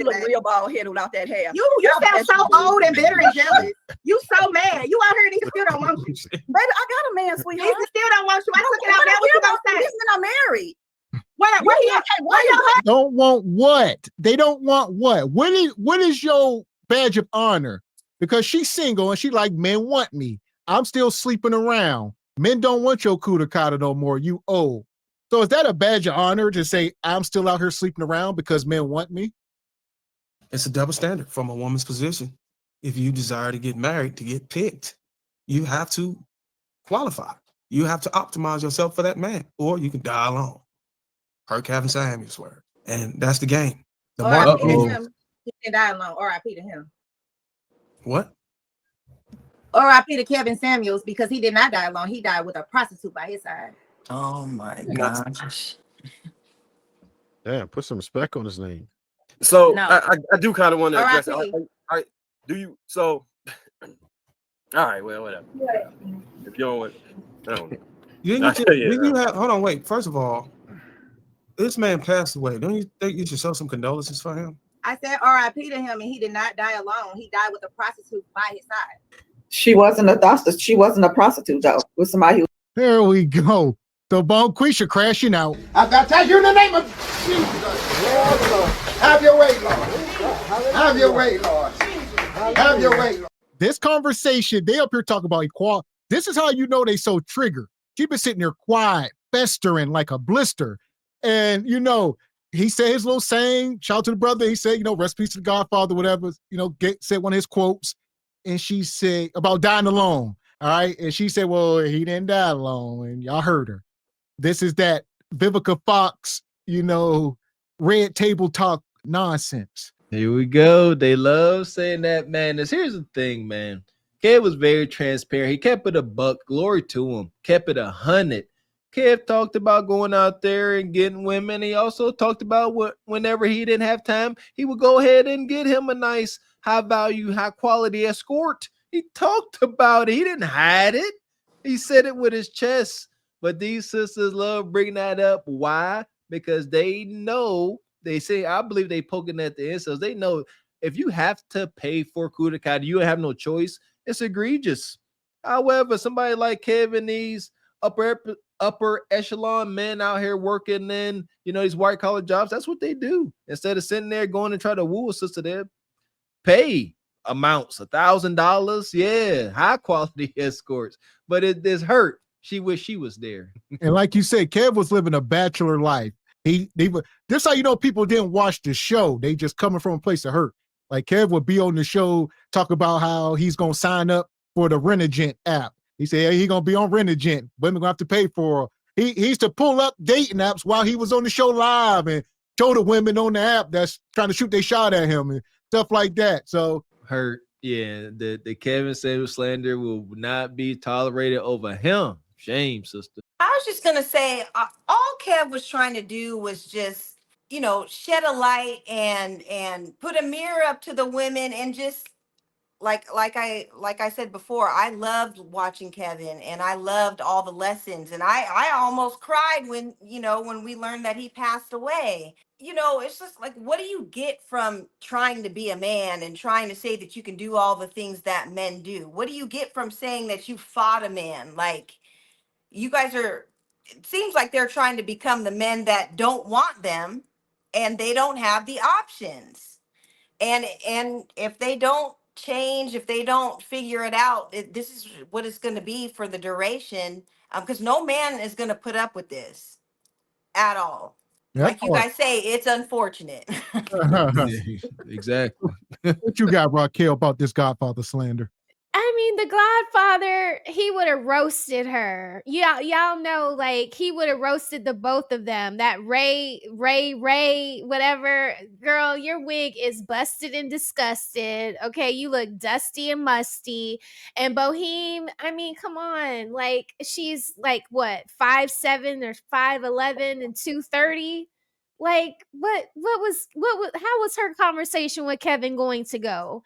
You look real bald headed without that hair. You sound so old and bitter and jealous. You so mad. You out here, niggas still don't want you. Baby, I got a man, sweetheart. Niggas still don't want you. I took it out there. What you gonna say? Listen, I'm married. Where he at? Don't want what? They don't want what? What is your badge of honor? Because she's single and she like, men want me. I'm still sleeping around. Men don't want your cooter cotta no more. You old. So is that a badge of honor to say I'm still out here sleeping around because men want me? It's a double standard from a woman's position. If you desire to get married, to get picked, you have to qualify. You have to optimize yourself for that man, or you can die alone. Her Gavin Samuels word. And that's the game. The market. He can die alone. R.I.P. to him. What? R.I.P. to Kevin Samuels, because he did not die alone. He died with a prostitute by his side. Oh my gosh. Damn, put some respect on his name. So No. I do kind of want to address R.I.P. it. Do you so all right, well, whatever. If you don't want, I don't know. You have, hold on, wait. First of all, this man passed away. Don't you think you should show some condolences for him? I said R.I.P. to him, and he did not die alone. He died with a prostitute by his side. She wasn't a prostitute though. With somebody who. There we go. The Bonquisha crashing out. I baptize you in the name of Jesus. Lord. Have your way, Lord. Have your way, Lord. Have your way, Lord. This conversation, they up here talking about equality. This is how you know they so triggered. She been sitting there quiet, festering like a blister. And, he said his little saying, shout out to the brother. He said, rest in peace to the Godfather, whatever, said one of his quotes. And she said about dying alone. All right. And she said, well, he didn't die alone. And y'all heard her. This is that Vivica Fox, red table talk nonsense. Here we go. They love saying that, man. Here's the thing, man. Kev was very transparent. He kept it a buck. Glory to him. Kept it 100. Kev talked about going out there and getting women. He also talked about whenever he didn't have time, he would go ahead and get him a nice, high value, high quality escort. He talked about it. He didn't hide it. He said it with his chest. But these sisters love bringing that up. Why? Because they know, they say, I believe they poking at the incels. They know if you have to pay for Kudakata, you have no choice. It's egregious. However, somebody like Kevin, these upper echelon men out here working in, these white collar jobs, that's what they do. Instead of sitting there going and try to woo a sister, they pay amounts, $1,000. Yeah, high quality escorts. But it's hurt. She wish she was there. And like you said, Kev was living a bachelor life. This how you know people didn't watch the show. They just coming from a place of hurt. Like Kev would be on the show, talk about how he's gonna sign up for the Rent-A-Gent app. He said, hey, he's gonna be on Rent-A-Gent. Women gonna have to pay for her. He used to pull up dating apps while he was on the show live and show the women on the app that's trying to shoot their shot at him and stuff like that. So hurt. Yeah, the Kevin Samuels slander will not be tolerated over him. Shame, sister. I was just gonna say, all Kev was trying to do was just, shed a light and put a mirror up to the women and just like I said before, I loved watching Kevin and I loved all the lessons, and I almost cried when we learned that he passed away. It's just like, what do you get from trying to be a man and trying to say that you can do all the things that men do? What do you get from saying that you fought a man? Like, you guys it seems like they're trying to become the men that don't want them and they don't have the options. And if they don't change, if they don't figure it out, this is what it's going to be for the duration, because no man is going to put up with this at all. Like you guys say, it's unfortunate. Exactly. What you got, Raquel, about this Godfather slander? I mean, the Godfather, he would have roasted her. Y'all know, like, he would have roasted the both of them. That Ray, whatever. Girl, your wig is busted and disgusted. Okay, you look dusty and musty. And Boheme, I mean, come on. Like, she's like, what, 5'7" or 5'11" and 230? Like, how was her conversation with Kevin going to go?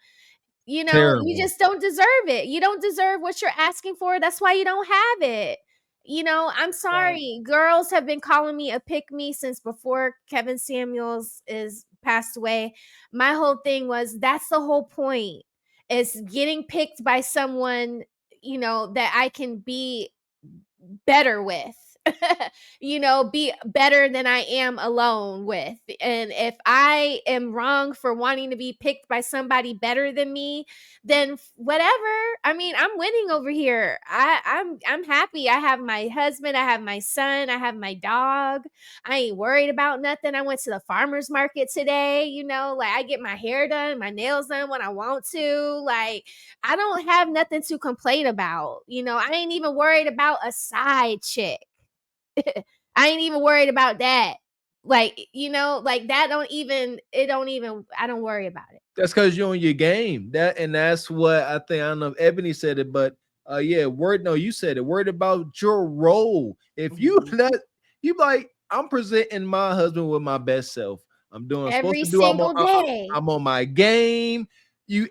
Terrible. You just don't deserve it. You don't deserve what you're asking for. That's why you don't have it. I'm sorry. Right. Girls have been calling me a pick-me since before Kevin Samuels is passed away, my whole thing was that's the whole point, is getting picked by someone, you know, that I can be better with. You know, be better than I am alone with. And if I am wrong for wanting to be picked by somebody better than me, then whatever. I mean, I'm winning over here. I'm happy. I have my husband, I have my son, I have my dog. I ain't worried about nothing. I went to the farmer's market today, you know, like I get my hair done, my nails done when I want to. Like, I don't have nothing to complain about. You know, I ain't even worried about a side chick. I ain't even worried about that. Like, you know, like that I don't worry about it. That's because you're on your game. That's what I think. I don't know if Ebony said it, but you said it. Worried about your role. If you like, I'm presenting my husband with my best self. I'm doing Every supposed to do. single day. I'm on my game.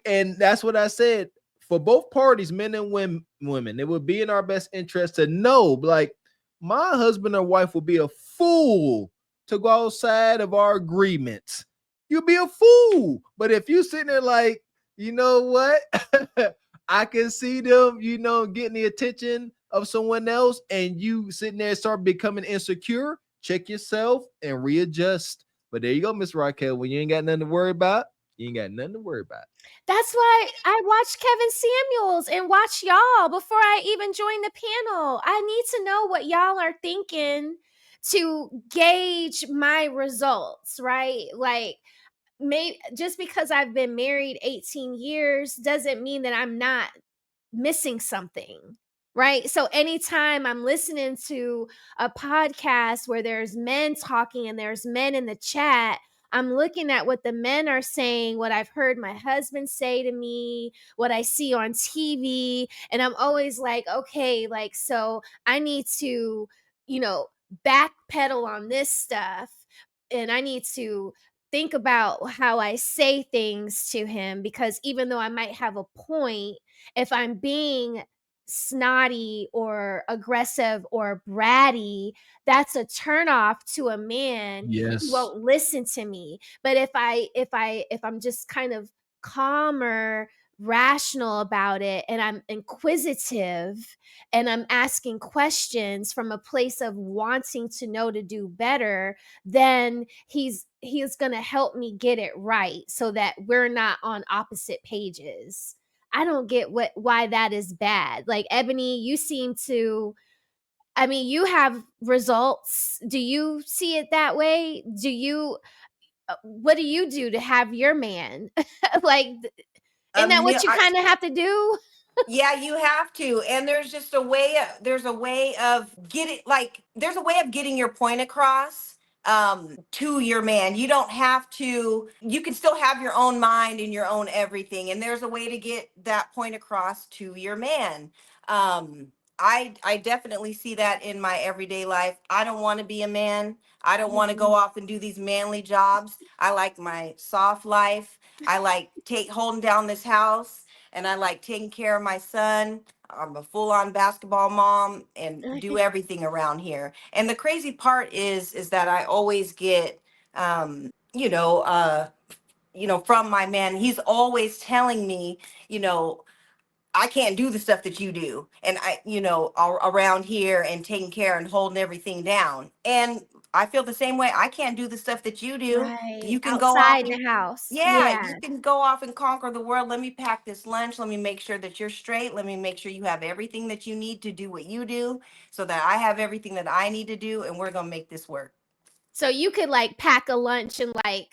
And that's what I said. For both parties, men and women, it would be in our best interest to know, like, my husband or wife will be a fool to go outside of our agreements. You'll be a fool. But if you sitting there like, you know what? I can see them, you know, getting the attention of someone else, and you sitting there start becoming insecure, check yourself and readjust. But there you go, Miss Raquel. When you ain't got nothing to worry about, you ain't got nothing to worry about. That's why I watch Kevin Samuels and watch y'all before I even join the panel. I need to know what y'all are thinking to gauge my results, right? Like, maybe just because I've been married 18 years doesn't mean that I'm not missing something, right? So anytime I'm listening to a podcast where there's men talking and there's men in the chat, I'm looking at what the men are saying, what I've heard my husband say to me, what I see on TV. And I'm always like, okay, like, so I need to, you know, backpedal on this stuff. And I need to think about how I say things to him, because even though I might have a point, if I'm being snotty or aggressive or bratty, that's a turnoff to a man. Yes. He won't listen to me. But if I'm just kind of calmer, rational about it, and I'm inquisitive and I'm asking questions from a place of wanting to know to do better, then he's going to help me get it right so that we're not on opposite pages. I don't get why that is bad. Like, Ebony, you seem to, I mean, you have results. Do you see it that way? Do you what do you do to have your man? Like, isn't that what you kind of have to do? Yeah, you have to. And there's just a way, there's a way of getting your point across to your man. You don't have to, you can still have your own mind and your own everything. And there's a way to get that point across to your man. I definitely see that in my everyday life. I don't want to be a man. I don't want to go off and do these manly jobs. I like my soft life. I like holding down this house, and I like taking care of my son. I'm a full-on basketball mom and do everything around here. And the crazy part is that I always get, from my man. He's always telling me, I can't do the stuff that you do. And around here and taking care and holding everything down. And I feel the same way. I can't do the stuff that you do. Right. You can outside go off the house. Yeah, you can go off and conquer the world. Let me pack this lunch. Let me make sure that you're straight. Let me make sure you have everything that you need to do what you do, so that I have everything that I need to do, and we're going to make this work. So you could like pack a lunch in like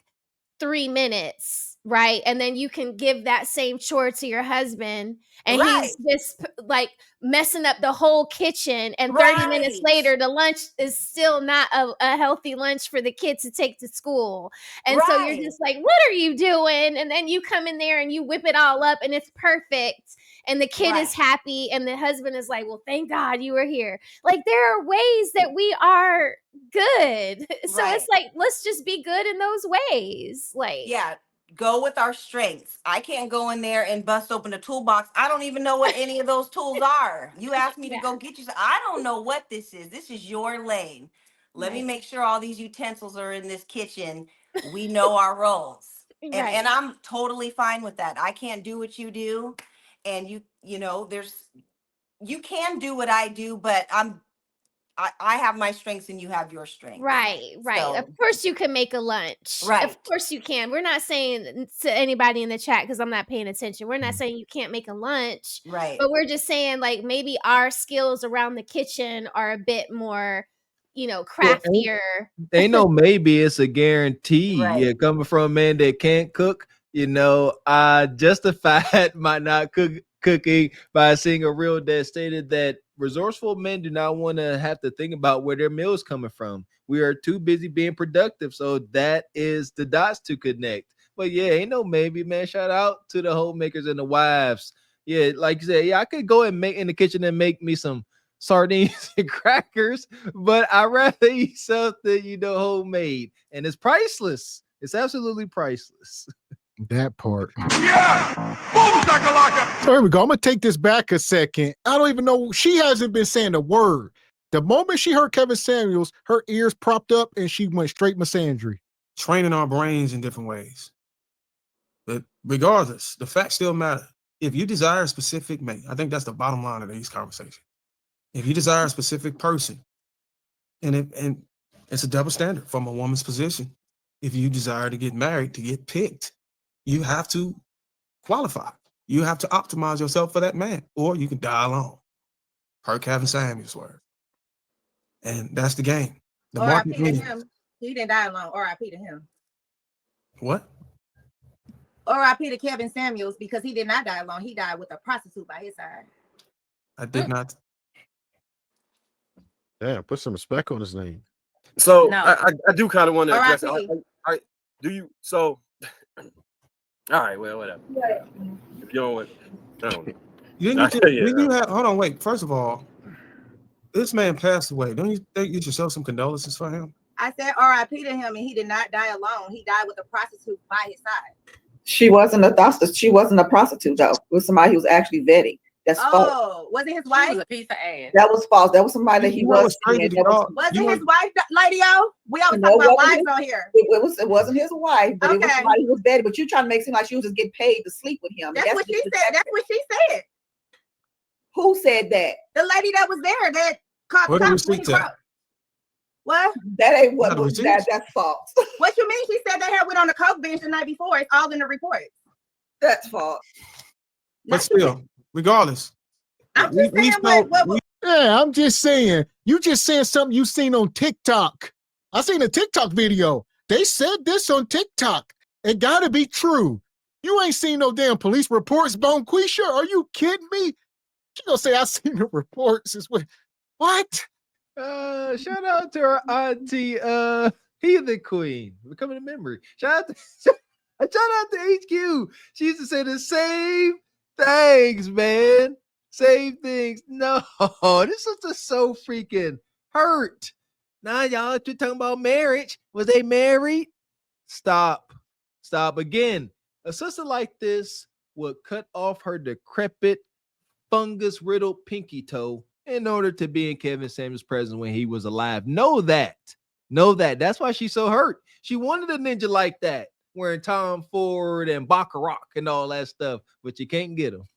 3 minutes, right? And then you can give that same chore to your husband, and he's just like messing up the whole kitchen, and 30 minutes later the lunch is still not a healthy lunch for the kids to take to school. And so you're just like, what are you doing? And then you come in there and you whip it all up and it's perfect, and the kid is happy, and the husband is like, well, thank God you were here. Like, there are ways that we are good. So it's like, let's just be good in those ways. Like, yeah, go with our strengths. I can't go in there and bust open a toolbox. I don't even know what any of those tools are. You asked me to go get you. I don't know what this is. This is your lane. Let me make sure all these utensils are in this kitchen. We know our roles. Right. And I'm totally fine with that. I can't do what you do. And you know, you can do what I do, but I have my strengths and you have your strengths. Right. So, Of course you can make a lunch. Right. Of course you can. We're not saying to anybody in the chat, because I'm not paying attention. We're not saying you can't make a lunch. right. But we're just saying, like, maybe our skills around the kitchen are a bit more, craftier. Ain't no maybe, it's a guarantee. Right. Yeah, coming from a man that can't cook, I justified my not cooking by seeing a reel that stated that resourceful men do not want to have to think about where their meal is coming from. We are too busy being productive, so that is the dots to connect. But yeah, ain't no maybe, man. Shout out to the homemakers and the wives. Yeah, like you said, I could go and make in the kitchen and make me some sardines and crackers, but I'd rather eat something, homemade. And it's priceless. It's absolutely priceless. That part. Yeah! Boom, shakalaka! So here we go. I'm gonna take this back a second. I don't even know. She hasn't been saying a word. The moment she heard Kevin Samuels, her ears propped up and she went straight misandry. Training our brains in different ways. But regardless, the facts still matter. If you desire a specific mate, I think that's the bottom line of these conversations. If you desire a specific person, and it's a double standard from a woman's position. If you desire to get married, to get picked, you have to qualify. You have to optimize yourself for that man, or you can die alone. Per Gavin Samuels' word. And that's the game. The market R.I.P. to leads. him. He didn't die alone. R.I.P. to him. What? R.I.P. to Kevin Samuels, because he did not die alone. He died with a prostitute by his side. I did not. Damn, put some respect on his name. So No. I do kind of want to address it. R.I.P. Do you? So, all right, well, whatever. If you don't want, Hold on, wait. First of all, this man passed away. Don't you think you should show some condolences for him? I said R.I.P. to him, and he did not die alone. He died with a prostitute by his side. She wasn't a prostitute though. It was somebody who was actually vetting. That's false. Oh, was it his wife? She was a piece of ass. That was false. That was somebody that he You know was. what's crazy, seeing. That was- Was it his wife, Lady O? We always No, talk about it wasn't wives his- on here. It wasn't his wife, but it was Okay. somebody who was vetting. But you trying to make it seem like she was just getting paid to sleep with him. That's what she said. That's what she said. Who said that? The lady that was there that caught Where the cops when he receipts at? broke. What? That ain't Not the what. receipts. That's false. What you mean? She said they had went on the coke bench the night before. It's all in the report. That's false. But still, regardless. I'm just saying what Yeah, I'm just saying. You just saying something you seen on TikTok. I seen a TikTok video. They said this on TikTok. It gotta be true. You ain't seen no damn police reports, Bonquisha. Are you kidding me? She gonna say I seen the reports. What? Shout out to our auntie, Heathen Queen. We're coming to memory. Shout out to HQ. She used to say the same things, man. Same things. No, this is just so freaking hurt. Now y'all you're talking about marriage. Was they married? Stop. Again, a sister like this would cut off her decrepit, fungus-riddled pinky toe in order to be in Kevin Samuels' presence when he was alive. Know that. That's why she's so hurt. She wanted a ninja like that, wearing Tom Ford and Baccarat and all that stuff, but you can't get him.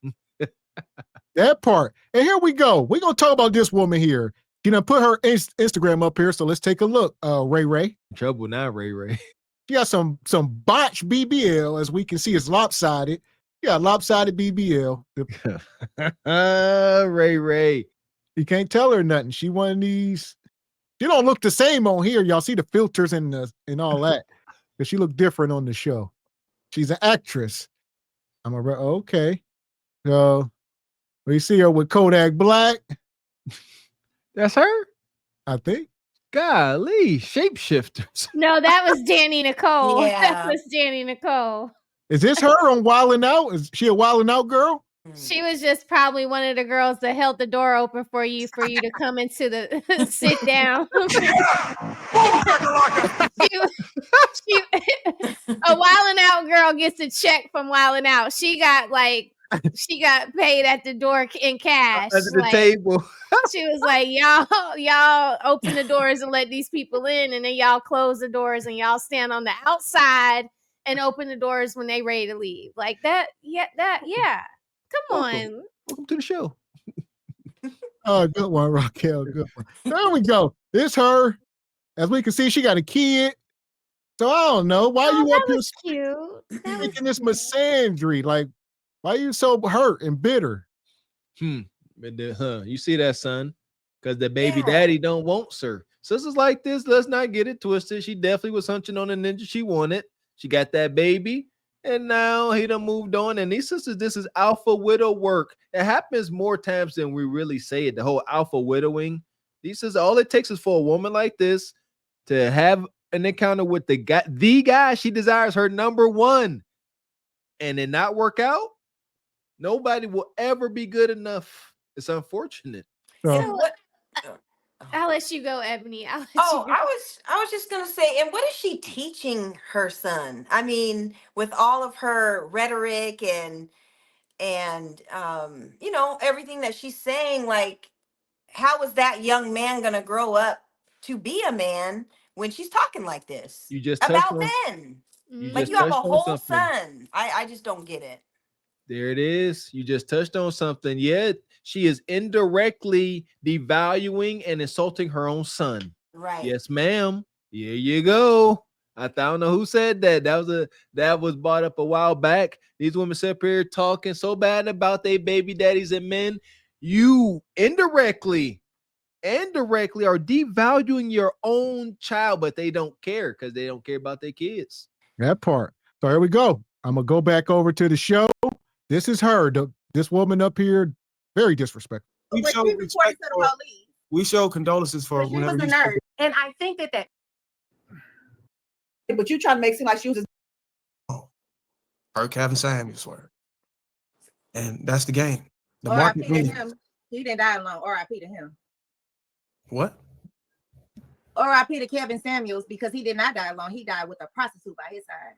That part. And here we go. We're gonna talk about this woman here. She done put her Instagram up here, so let's take a look. Ray. Trouble now, Ray. She got some botched BBL, as we can see. It's lopsided. Yeah, lopsided BBL. Ray. You can't tell her nothing. She one of these. She don't look the same on here. Y'all see the filters and all that, but she look different on the show. She's an actress. Okay. So we see her with Kodak Black. That's her? I think. Golly, shapeshifters. No, that was Danny Nicole. Yeah. That was Danny Nicole. Is this her on Wildin' Out? Is she a Wildin' Out girl? She was just probably one of the girls that held the door open for you to come into the sit down. A Wildin' Out girl gets a check from Wildin' Out. She got like She got paid at the door in cash. Under the like, table. She was like, y'all open the doors and let these people in, and then y'all close the doors and y'all stand on the outside and open the doors when they ready to leave. Like that, yeah. Come on. Welcome to the show. Oh, good one, Raquel. Good one. There we go. This her. As we can see, she got a kid. So I don't know. Why you up here cute? speaking this misandry? Like, why you so hurt and bitter? You see that, son? Because the baby daddy don't want her. Sisters like this, let's not get it twisted. She definitely was hunching on the ninja she wanted. She got that baby, and now he done moved on. And these sisters, this is alpha widow work. It happens more times than we really say it. The whole alpha widowing. These sisters, all it takes is for a woman like this to have an encounter with the guy she desires, her number one, and it not work out. Nobody will ever be good enough. It's unfortunate. I'll let you go, Ebony. I was just gonna say, and what is she teaching her son? I mean, with all of her rhetoric and everything that she's saying, like, how is that young man gonna grow up to be a man when she's talking like this? You just about men. Like, you have a whole son. I just don't get it. There it is. You just touched on something. Yet she is indirectly devaluing and insulting her own son. Right. Yes, ma'am. Here you go. I don't know who said that. That was brought up a while back. These women sit up here talking so bad about their baby daddies and men. You indirectly are devaluing your own child, but they don't care because they don't care about their kids. That part. So here we go. I'm gonna go back over to the show. This is her. This woman up here, very disrespectful. We show condolences for She was a nerd, and I think that. But you trying to make it seem like she was. Her Gavin Samuels word, and that's the game. The R.I.P. market to wins. him. He didn't die alone. R.I.P. to him. What? R.I.P. to Kevin Samuels because he did not die alone. He died with a prostitute by his side.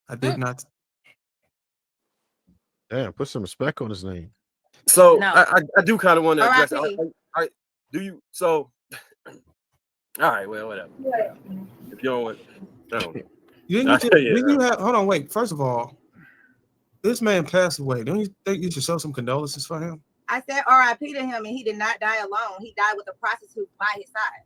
I did not. Damn, put some respect on his name. So No. I do kind of want to address. R.I.P. Do you? So, all right, well, whatever. If you don't want, I don't know. Didn't you have? Hold on, wait. First of all, this man passed away. Don't you think you should show some condolences for him? I said R.I.P. to him, and he did not die alone. He died with a prostitute by his side.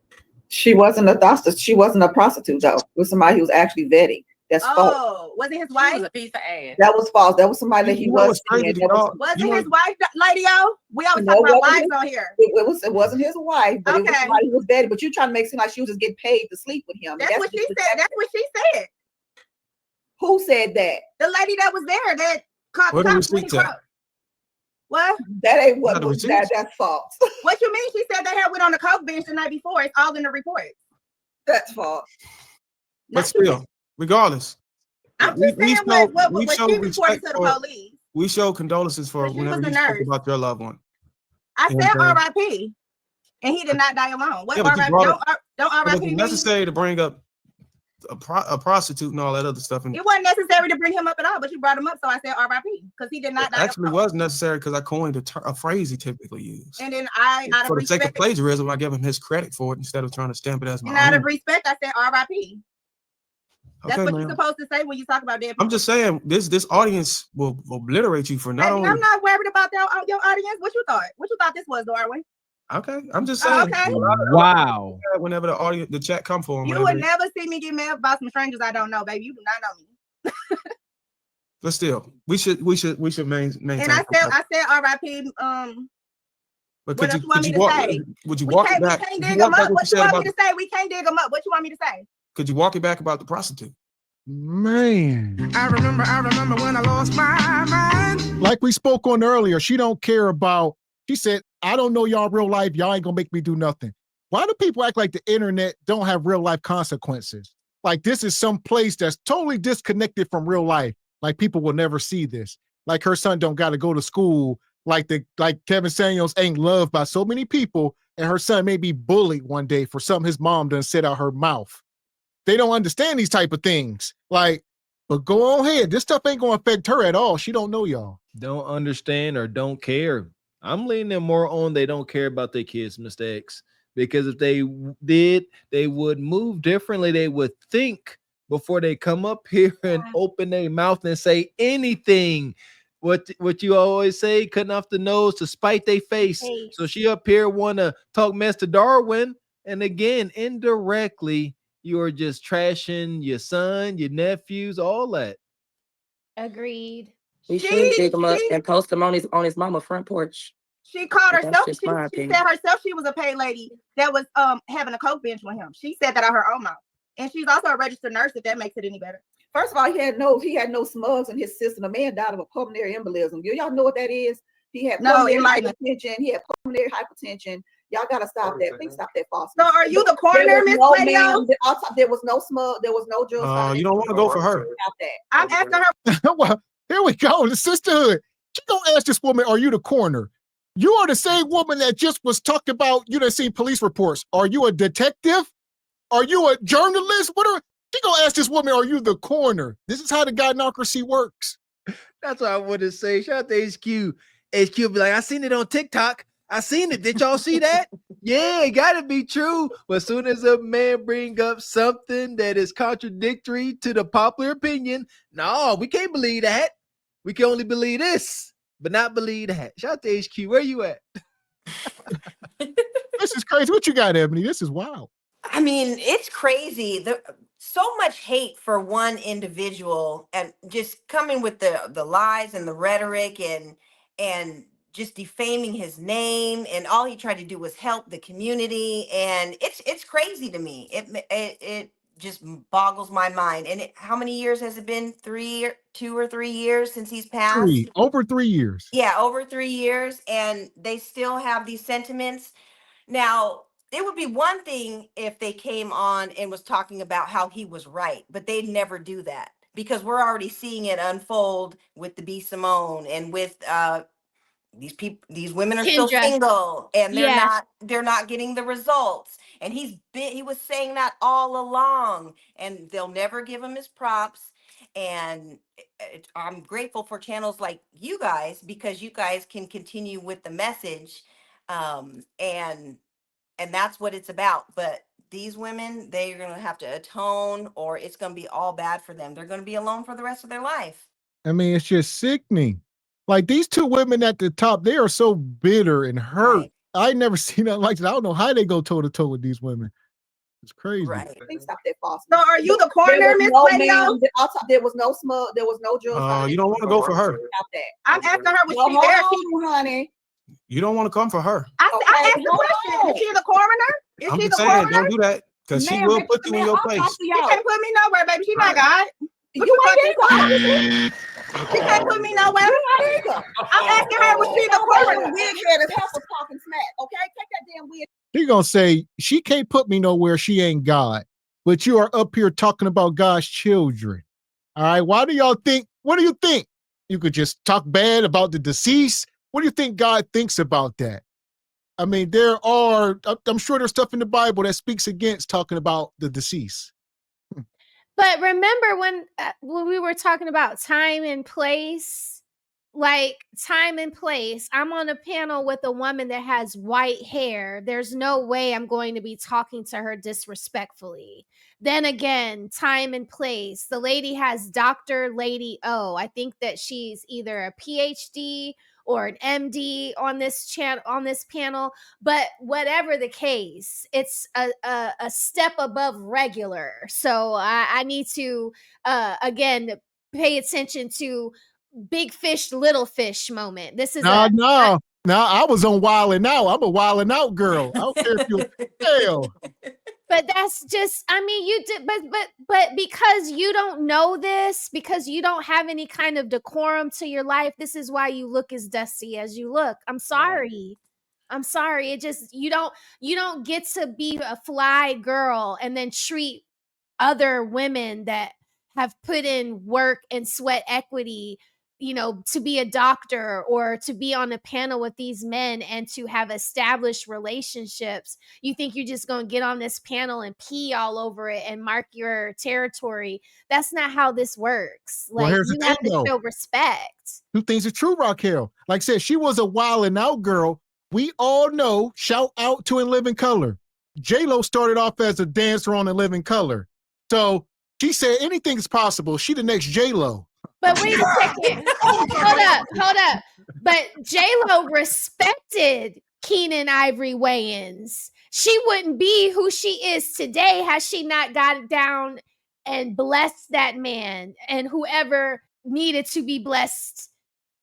She wasn't a prostitute though. It was somebody who was actually vetting. That's false. Oh, was it his wife? She was a piece of ass. That was false. That was somebody that he You know was what's crazy, seeing. dog? Was it his wife, Lady O? We always No, talk about it wasn't wives his- on here. It wasn't his wife, but it was Okay. somebody who was vetting. But you trying to make it seem like she was just getting paid to sleep with him. That's what she said. That's what she said. Who said that? The lady that was there that caught Where the cops when receipts he at? broke. What? That ain't what Not the was receipts. that's false. What you mean? She said they had went on the coke bench the night before. It's all in the report. That's false. But still, regardless, I'm just saying what show she reported respect to the for- police. we show condolences for But she whenever was a you speak nurse. about your loved one. I And, said R.I.P. And he did not die alone. What Yeah, but you R.I.P. brought Don't It R.I.P. wasn't mean? necessary to bring up a prostitute and all that other stuff. And It wasn't necessary to bring him up at all, but you brought him up, so I said R.I.P. because he did not it die actually alone. was necessary because I coined a phrase he typically used. And then I, out For of the sake of respect, plagiarism, I give him his credit for it instead of trying to stamp it as and my out own. of respect, I said R.I.P. That's Okay, what ma'am. you're supposed to say when you talk about dead people. I'm just saying this audience will obliterate you for not Baby, only. I'm not worried about your audience. What you thought? What you thought this was, Darwin? Okay, I'm just Oh, saying. okay. Wow. Whenever the chat come for him, You would never see me get mad about some strangers I don't know, baby. You do not know me. but still, we should maintain. And I said R.I.P. But What could else you, you want could me you to walk? say? Would you We walk can't, it back? we can't Could dig you walk them back up. what What you you said want me about? to say? We can't dig them up. What you want me to say? Could you walk it back about the prostitute? Man. I remember when I lost my mind. Like we spoke on earlier, she don't care about, she said, I don't know y'all real life. Y'all ain't gonna make me do nothing. Why do people act like the internet don't have real life consequences? Like this is some place that's totally disconnected from real life. Like people will never see this. Like her son don't got to go to school. Like Kevin Samuels ain't loved by so many people, and her son may be bullied one day for something his mom done said out her mouth. They don't understand these type of things. Like But go on ahead. This stuff ain't gonna affect her at all. She don't know y'all. Don't understand or don't care. I'm leaning more on they don't care about their kids' mistakes, because if they did, they would move differently. They would think before they come up here and open their mouth and say anything. What you always say, cutting off the nose to spite their face. So she up here want to talk mess to Darwin, and again, indirectly, you are just trashing your son, your nephews, all that. Agreed. We should dig him up and post him on his mama front porch. She called But that's herself. just She my said opinion. herself she was a paid lady that was having a coke binge with him. She said that out her own mouth, and she's also a registered nurse. If that makes it any better. First of all, he had no smugs in his system. The man died of a pulmonary embolism. Y'all know what that is? He had pulmonary hypertension. He had pulmonary hypertension. Y'all gotta stop that. Please stop that false. So are you the coroner, Miss Leo? There was no smug. There was no drugs. You don't want to go for her. Stop that. I'm asking her. Well, here we go. The sisterhood. She gonna ask this woman, are you the coroner? You are the same woman that just was talked about. You done seen police reports. Are you a detective? Are you a journalist? She gonna ask this woman, are you the coroner? This is how the gynocracy works. That's what I want to say. Shout out to HQ. HQ be like, I seen it on TikTok. I seen it. Did y'all see that? Yeah, it gotta be true. But as soon as a man bring up something that is contradictory to the popular opinion, no, we can't believe that. We can only believe this, but not believe that. Shout out to HQ. Where you at? This is crazy. What you got, Ebony? This is wild. I mean, it's crazy. So much hate for one individual, and just coming with the lies and the rhetoric and just defaming his name, and all he tried to do was help the community, and it's crazy to me. It just boggles my mind. And how many years has it been? 2 or 3 years since he's passed? Over 3 years. Yeah, over 3 years, and they still have these sentiments. Now, it would be one thing if they came on and was talking about how he was right, but they'd never do that, because we're already seeing it unfold with the B. Simone and with these women are still Kendra. single, and Yeah. they're not getting the results. And he was saying that all along, and they'll never give him his props. And I'm grateful for channels like you guys, because you guys can continue with the message, and that's what it's about. But these women, they're going to have to atone, or it's going to be all bad for them. They're going to be alone for the rest of their life. I mean, it's just sickening. Like, these two women at the top, they are so bitter and hurt. Right. I never seen nothing like that. I don't know how they go toe to toe with these women. It's crazy. Right. Please stop that false. So are you the coroner, Miss Leo? There was no smug. There was no drugs. You don't want to go for her. Stop that. I'm asking her, was No, she hold there? on, honey. You don't want to come for her. I asked the hold question. on. Is she the coroner? Is I'm she the just saying, coroner? don't do that, because she Ma'am, will put you in your I'll place. talk to She y'all. can't put me nowhere, baby. She not God. You ain't getting She can't put me nowhere. I'm asking her, was she the coroner? Wig head is help us talking smack. Okay, take that damn wig. She gonna say, she can't put me nowhere. She ain't God. But you are up here talking about God's children. All right. What do you think? You could just talk bad about the deceased? What do you think God thinks about that? I mean, I'm sure there's stuff in the Bible that speaks against talking about the deceased. But remember when we were talking about time and place, like time and place, I'm on a panel with a woman that has white hair. There's no way I'm going to be talking to her disrespectfully. Then again, time and place. The lady has Dr. Lady O. I think that she's either a PhD or an MD on this panel, but whatever the case, it's a step above regular. So I need to again pay attention to big fish, little fish moment. This is No, I was on Wildin' Out. I'm a Wildin' Out girl. I don't care if you hell. But that's just, I mean, you did, but because you don't know this, because you don't have any kind of decorum to your life, this is why you look as dusty as you look. I'm sorry. I'm sorry. It just, you don't get to be a fly girl and then treat other women that have put in work and sweat equity to be a doctor or to be on a panel with these men and to have established relationships, you think you're just going to get on this panel and pee all over it and mark your territory. That's not how this works. Well, Like, here's the you have thing, to though. show respect. Two things are true, Raquel. Like I said, she was a wild and out girl. We all know, shout out to In Living Color. J-Lo started off as a dancer on In Living Color. So she said anything is possible. She the next J-Lo. But wait a second. Hold up. But J-Lo respected Keenan Ivory Wayans. She wouldn't be who she is today had she not got down and blessed that man and whoever needed to be blessed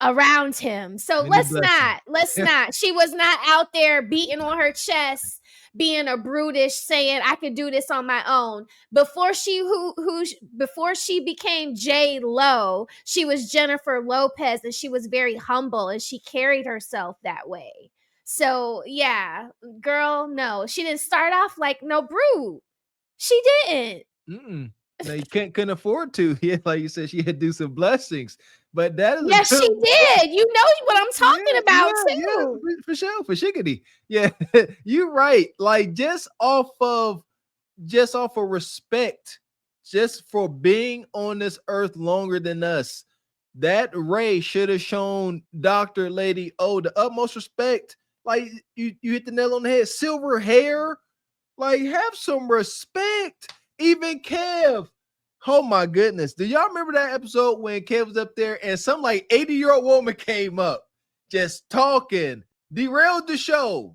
around him. So let's not. She was not out there beating on her chest, being a brutish, saying I could do this on my own. Before she became J Lo, she was Jennifer Lopez, and she was very humble and she carried herself that way. So yeah, girl, no, she didn't start off like no brood. She didn't. No, you couldn't afford to. Yeah, like you said, she had to do some blessings. But that is yes, she did. You know what I'm talking about too. Yeah, for sure, for shiggity. Yeah, you're right. Like just off of respect, just for being on this earth longer than us. That Ray should have shown Dr. Lady O the utmost respect. Like you hit the nail on the head. Silver hair, like have some respect. Even Kev. Oh my goodness. Do y'all remember that episode when Kev was up there and some like 80-year-old woman came up just talking, derailed the show?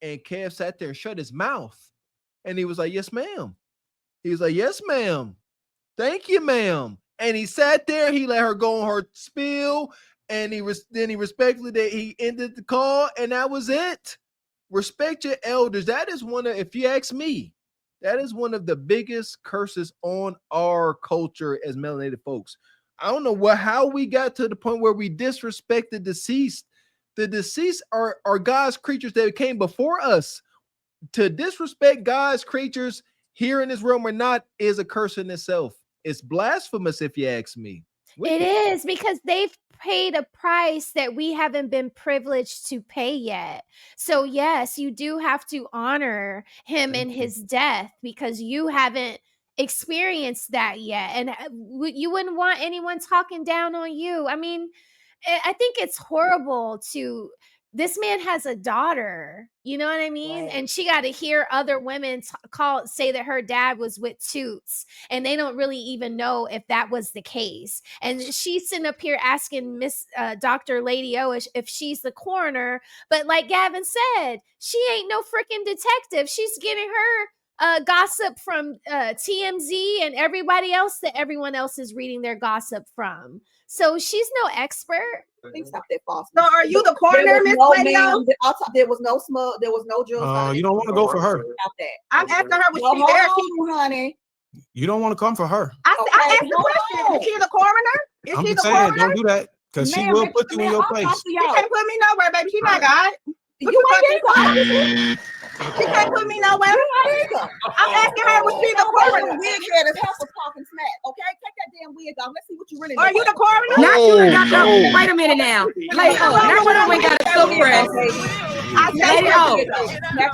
And Kev sat there and shut his mouth. And he was like, yes, ma'am. He was like, yes, ma'am. Thank you, ma'am. And he sat there, he let her go on her spiel, and he respectfully that he ended the call, and that was it. Respect your elders. That is one of, if you ask me, that is one of the biggest curses on our culture as melanated folks. I don't know how we got to the point where we disrespect the deceased. The deceased are God's creatures that came before us. To disrespect God's creatures here in this realm or not is a curse in itself. It's blasphemous if you ask me. It is, because they've paid a price that we haven't been privileged to pay yet. So yes, you do have to honor him in his death because you haven't experienced that yet. And you wouldn't want anyone talking down on you. I mean, I think it's horrible to... This man has a daughter, you know what I mean? Right. And she got to hear other women say that her dad was with Toots, and they don't really even know if that was the case. And she's sitting up here asking Miss Dr. Lady O if she's the coroner, but like Gavin said, she ain't no freaking detective. She's getting her gossip from TMZ and everybody else that everyone else is reading their gossip from. So she's no expert. Please stop that false. So are you the coroner, Miss Lady? There was no smug. There was no judge. You don't want to go for her. I'm asking her, was she there? Honey. You don't want to come for her. I asked the question. Is she the coroner? I'm just saying, don't do that, because she will put you in your place. She can't put me nowhere, baby. She's not God. You ain't God. She can't put me nowhere. I'm asking her, was she the coroner? Wig head is help us talking smack. Okay, take that damn wig off. Let's see what you really know. Are you the coroner? Not you and Dr. Wait a minute now. Not you ain't got a silk press. Lady O,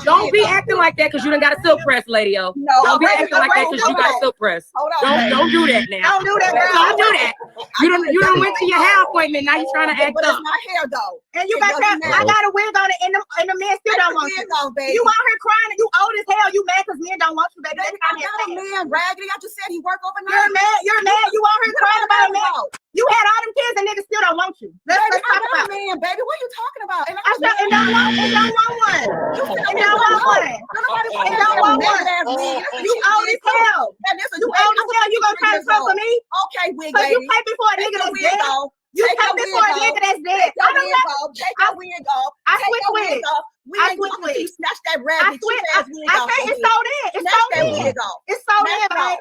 don't be acting like that because you done got a silk press, Lady O. No, don't be acting like that because you got a silk press. Don't do that now. Don't do that, girl. Don't do that. You done went to your hair appointment. Now you trying to act but up. It's my hair though. And you got that. I got a wig on it, and the men still don't want you. You out here crying, and you old as hell. You mad because men don't want you, baby. I got a man raggedy. I just said he work overnight. You're mad. You out here crying about a man. You had all them kids, and niggas still don't want you. Let's talk about a man, baby. What are you talking about? And I said, and don't want one. And don't want one. And don't want one. You old as hell. You old as hell. You gonna try to talk for me? Okay, wig, baby. You pay before a nigga that's dead. You pay before a nigga that's dead. Take your wig off. I switch wigs. I switch wigs. Snatch that raggedy ass wig off. I think it's sold in. It's sold in. It's sold in, babe.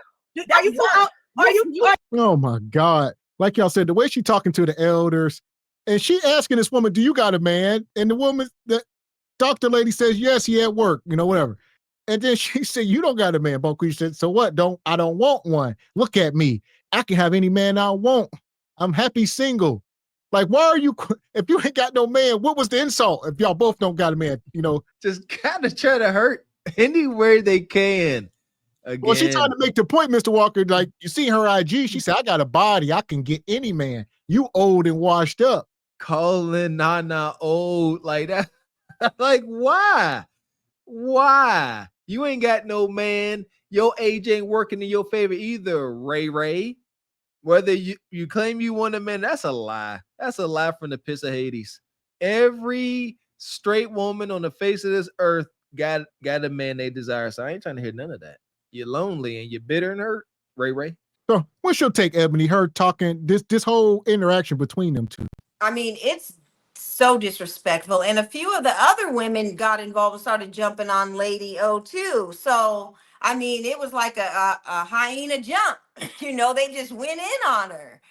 Are you too old? Are you? Oh my God. Like y'all said, the way she talking to the elders, and she asking this woman, do you got a man? And the woman, the doctor lady says, yes, he at work, whatever. And then she said, you don't got a man, Boku. She said, so what? I don't want one. Look at me. I can have any man I want. I'm happy single. Like, why are you, if you ain't got no man, what was the insult if y'all both don't got a man, you know? Just kind of try to hurt anywhere they can. Again. Well, she tried to make the point, Mr. Walker, like, you see her IG, she said, I got a body, I can get any man. You old and washed up. Calling Nana old like that. Like, why? Why? You ain't got no man. Your age ain't working in your favor either, Ray Ray. Whether you claim you want a man, that's a lie. That's a lie from the pits of Hades. Every straight woman on the face of this earth got a man they desire. So I ain't trying to hear none of that. You're lonely and you're bitter and hurt, Ray Ray. So what's your take, Ebony? Her talking this whole interaction between them two. I mean, it's so disrespectful. And a few of the other women got involved and started jumping on Lady O too. So I mean, it was like a hyena jump. You know, they just went in on her.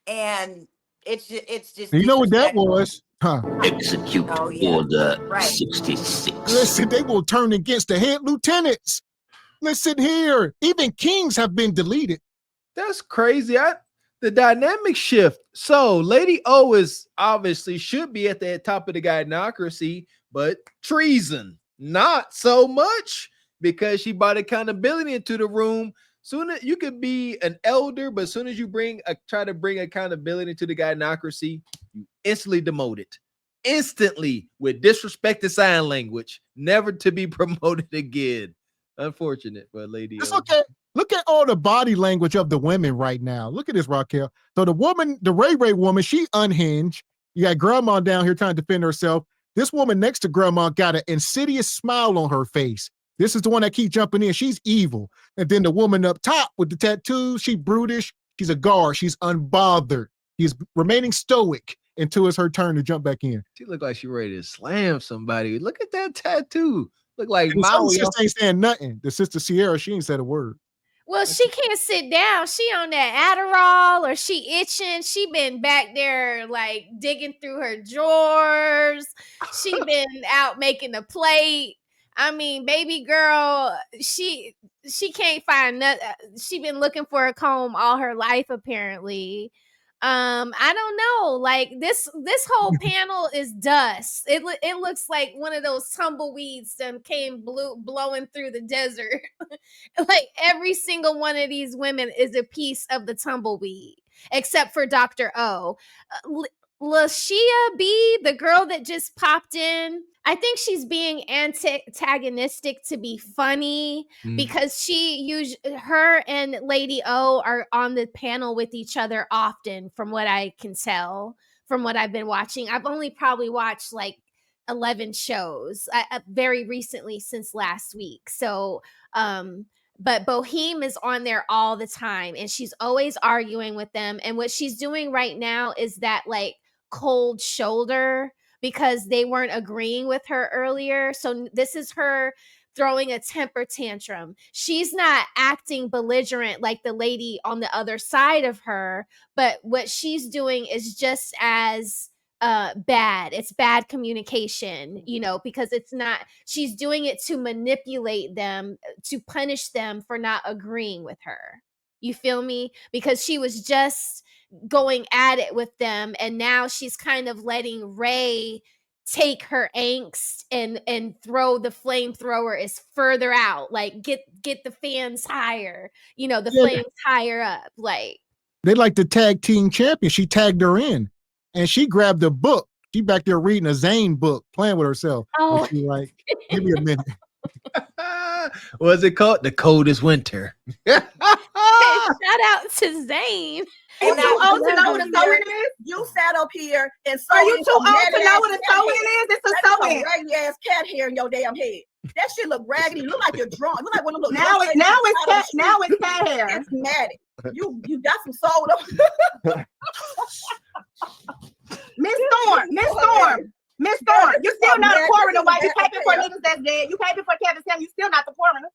And it's just You know what that was? Huh? Execute order 66. Listen, they will turn against the head lieutenants. Listen here, even kings have been deleted. That's crazy. The dynamic shift. So Lady O is obviously should be at the top of the gynocracy, but treason, not so much, because she brought accountability into the room. Soon as you could be an elder, but as soon as you try to bring accountability to the gynocracy, you instantly demote it. Instantly, with disrespected sign language, never to be promoted again. Unfortunate for Lady O. It's okay. Look at all the body language of the women right now. Look at this, Raquel. So the woman, the Ray Ray woman, she unhinged. You got Grandma down here trying to defend herself. This woman next to Grandma got an insidious smile on her face. This is the one that keeps jumping in. She's evil. And then the woman up top with the tattoos, she brutish. She's a guard. She's unbothered. He's remaining stoic until it's her turn to jump back in. She looked like she ready to slam somebody. Look at that tattoo. Look like Maui. Sister ain't saying nothing. The sister Sierra, she ain't said a word. Well, she can't sit down. She on that Adderall or she itching. She been back there like digging through her drawers. She been out making a plate. I mean, baby girl, she can't find nothing. She been looking for a comb all her life, apparently. I don't know. Like this whole panel is dust. It looks like one of those tumbleweeds that came blowing through the desert. Like every single one of these women is a piece of the tumbleweed, except for Dr. O. Lashia B, the girl that just popped in, I think she's being antagonistic to be funny because her and Lady O are on the panel with each other often, from what I can tell, from what I've been watching. I've only probably watched like 11 shows very recently since last week. So, but Boheme is on there all the time and she's always arguing with them. And what she's doing right now is that like cold shoulder because they weren't agreeing with her earlier. So this is her throwing a temper tantrum. She's not acting belligerent like the lady on the other side of her, but what she's doing is just as bad. It's bad communication, you know, because it's not, she's doing it to manipulate them, to punish them for not agreeing with her. You feel me? Because she was just going at it with them, and now she's kind of letting Ray take her angst and throw the flamethrower is further out, like get the fans higher, you know, the flames higher up. Like they like the tag team champion. She tagged her in and she grabbed a book. She back there reading a Zane book, playing with herself. Oh, she like, give me a minute. What's it called? The Coldest Winter. Shout out to Zane. And you too old to know what a sewing is? You sat up here and are you too old to know what a sewing is? It's a sewing. Raggedy ass cat hair in your damn head. That shit look raggedy. You look like you're drunk. You look like one of them. Now it's cat hair. It's matted. You got some soda. Miss Storm, you still not a coroner. Why you caping for niggas that's dead? You caping for Kevin Sam, you still not the coroner.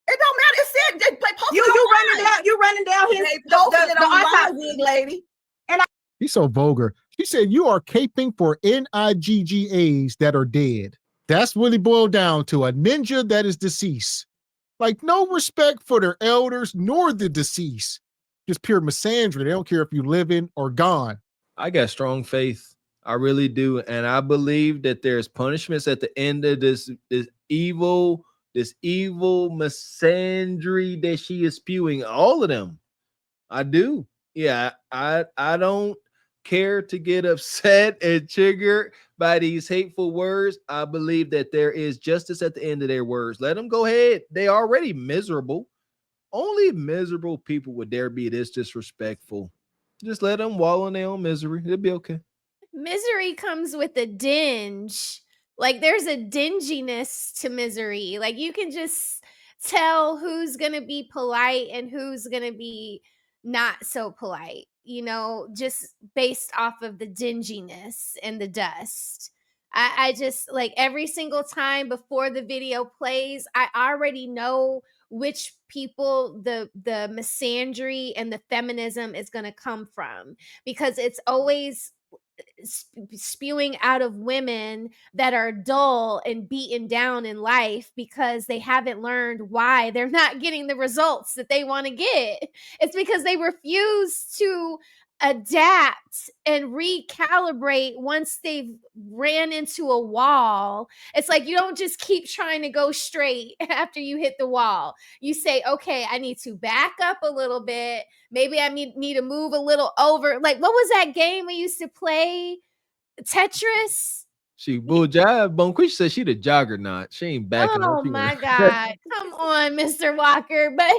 It don't matter. It said they posted you running down his the lady. And he's so vulgar. She said you are caping for NIGGAs that are dead. That's really boiled down to a ninja that is deceased. Like no respect for their elders nor the deceased. just pure misandry. They don't care if you living or gone. I got strong faith. I really do. And I believe that there's punishments at the end of this evil misandry that she is spewing. All of them. I do. Yeah, I don't care to get upset and triggered by these hateful words. I believe that there is justice at the end of their words. Let them go ahead. They already miserable. Only miserable people would dare be this disrespectful. Just let them wallow in their own misery. It'll be okay. Misery comes with a dinge. Like there's a dinginess to misery. Like you can just tell who's going to be polite and who's going to be not so polite, just based off of the dinginess and the dust. I just like every single time before the video plays, I already know which people the misandry and the feminism is going to come from, because it's always spewing out of women that are dull and beaten down in life because they haven't learned why they're not getting the results that they want to get. It's because they refuse to adapt and recalibrate once they've ran into a wall. It's like you don't just keep trying to go straight after you hit the wall. You say, okay, I need to back up a little bit. Maybe I need to move a little over. Like, what was that game we used to play? Tetris? She bull jive. Bonquisha said she the juggernaut. She ain't backing up. Oh my God. Come on, Mr. Walker. But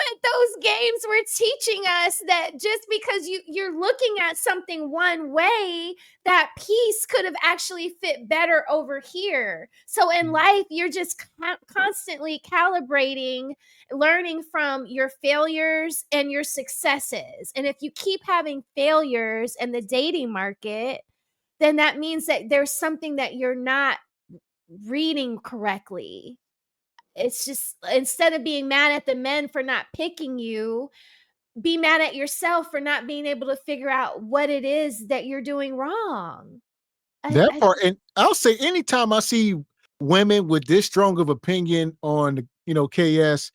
those games were teaching us that just because you're looking at something one way, that piece could have actually fit better over here. So in life, you're just constantly calibrating, learning from your failures and your successes. And if you keep having failures in the dating market, then that means that there's something that you're not reading correctly. It's just, instead of being mad at the men for not picking you, be mad at yourself for not being able to figure out what it is that you're doing wrong. That part, and I'll say anytime I see women with this strong of opinion on, KS,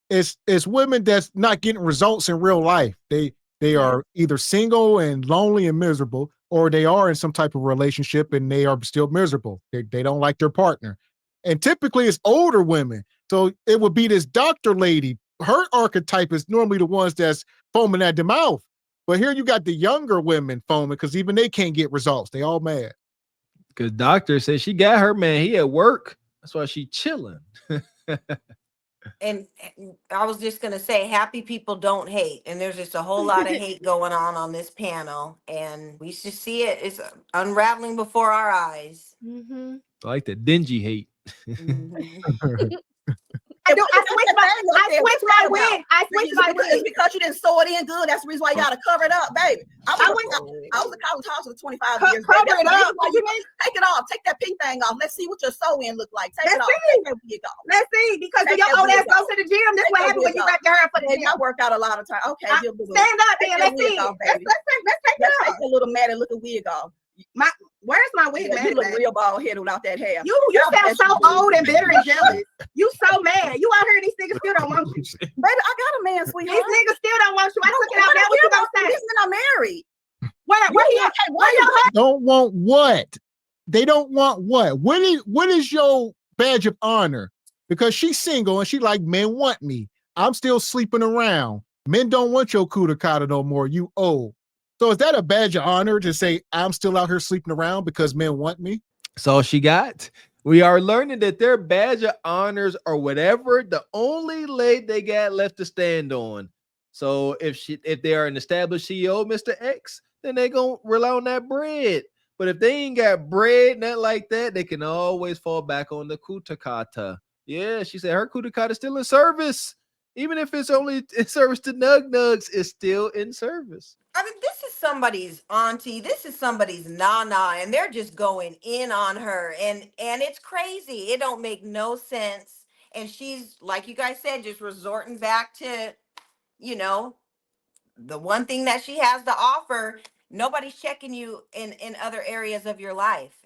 it's women that's not getting results in real life. They are either single and lonely and miserable, or they are in some type of relationship and they are still miserable. They don't like their partner. And typically it's older women. So it would be this doctor lady. Her archetype is normally the ones that's foaming at the mouth. But here you got the younger women foaming because even they can't get results. They all mad. Because doctor said she got her man. He at work. That's why she chilling. And I was just going to say, happy people don't hate. And there's just a whole lot of hate going on this panel. And we should see it. It's unraveling before our eyes. Mm-hmm. I like the dingy hate. I switched my wig. It's because you didn't sew it in good. That's the reason why you gotta cover it up, baby. I was a college houseman for 25 years. Cover it up. Take it off. Take that pink thing off. Let's see what your sew in look like. Take it off. Let's see, because when your old ass goes to the gym, this what happens when you wrap your hair for the gym. I work out a lot of time. Okay, stand up then. Let's see. Let's take it off. Take a little matted looking wig off. Where's my wig, man? You look real bald headed without that hair. You sound so old and bitter and jealous. You so mad. You out here, these niggas still don't want you. Baby, I got a man, sweetheart. These niggas still don't want you. I took it out. Now what you gonna say? These men are married. Where he at? Where your husband? Don't want what? They don't want what? What is your badge of honor? Because she's single and she like, men want me. I'm still sleeping around. Men don't want your kudakata no more. You old. So is that a badge of honor to say I'm still out here sleeping around because men want me? That's all she got. We are learning that their badge of honors or whatever, the only leg they got left to stand on. So if they are an established CEO, Mr. X, then they gonna rely on that bread. But if they ain't got bread, nothing like that, they can always fall back on the kutakata. Yeah, she said her kutakata is still in service. Even if it's only in service to Nug Nugs, it's still in service. I mean, this is somebody's auntie. This is somebody's nana, and they're just going in on her. And it's crazy. It don't make no sense. And she's, like you guys said, just resorting back to, the one thing that she has to offer. Nobody's checking you in other areas of your life.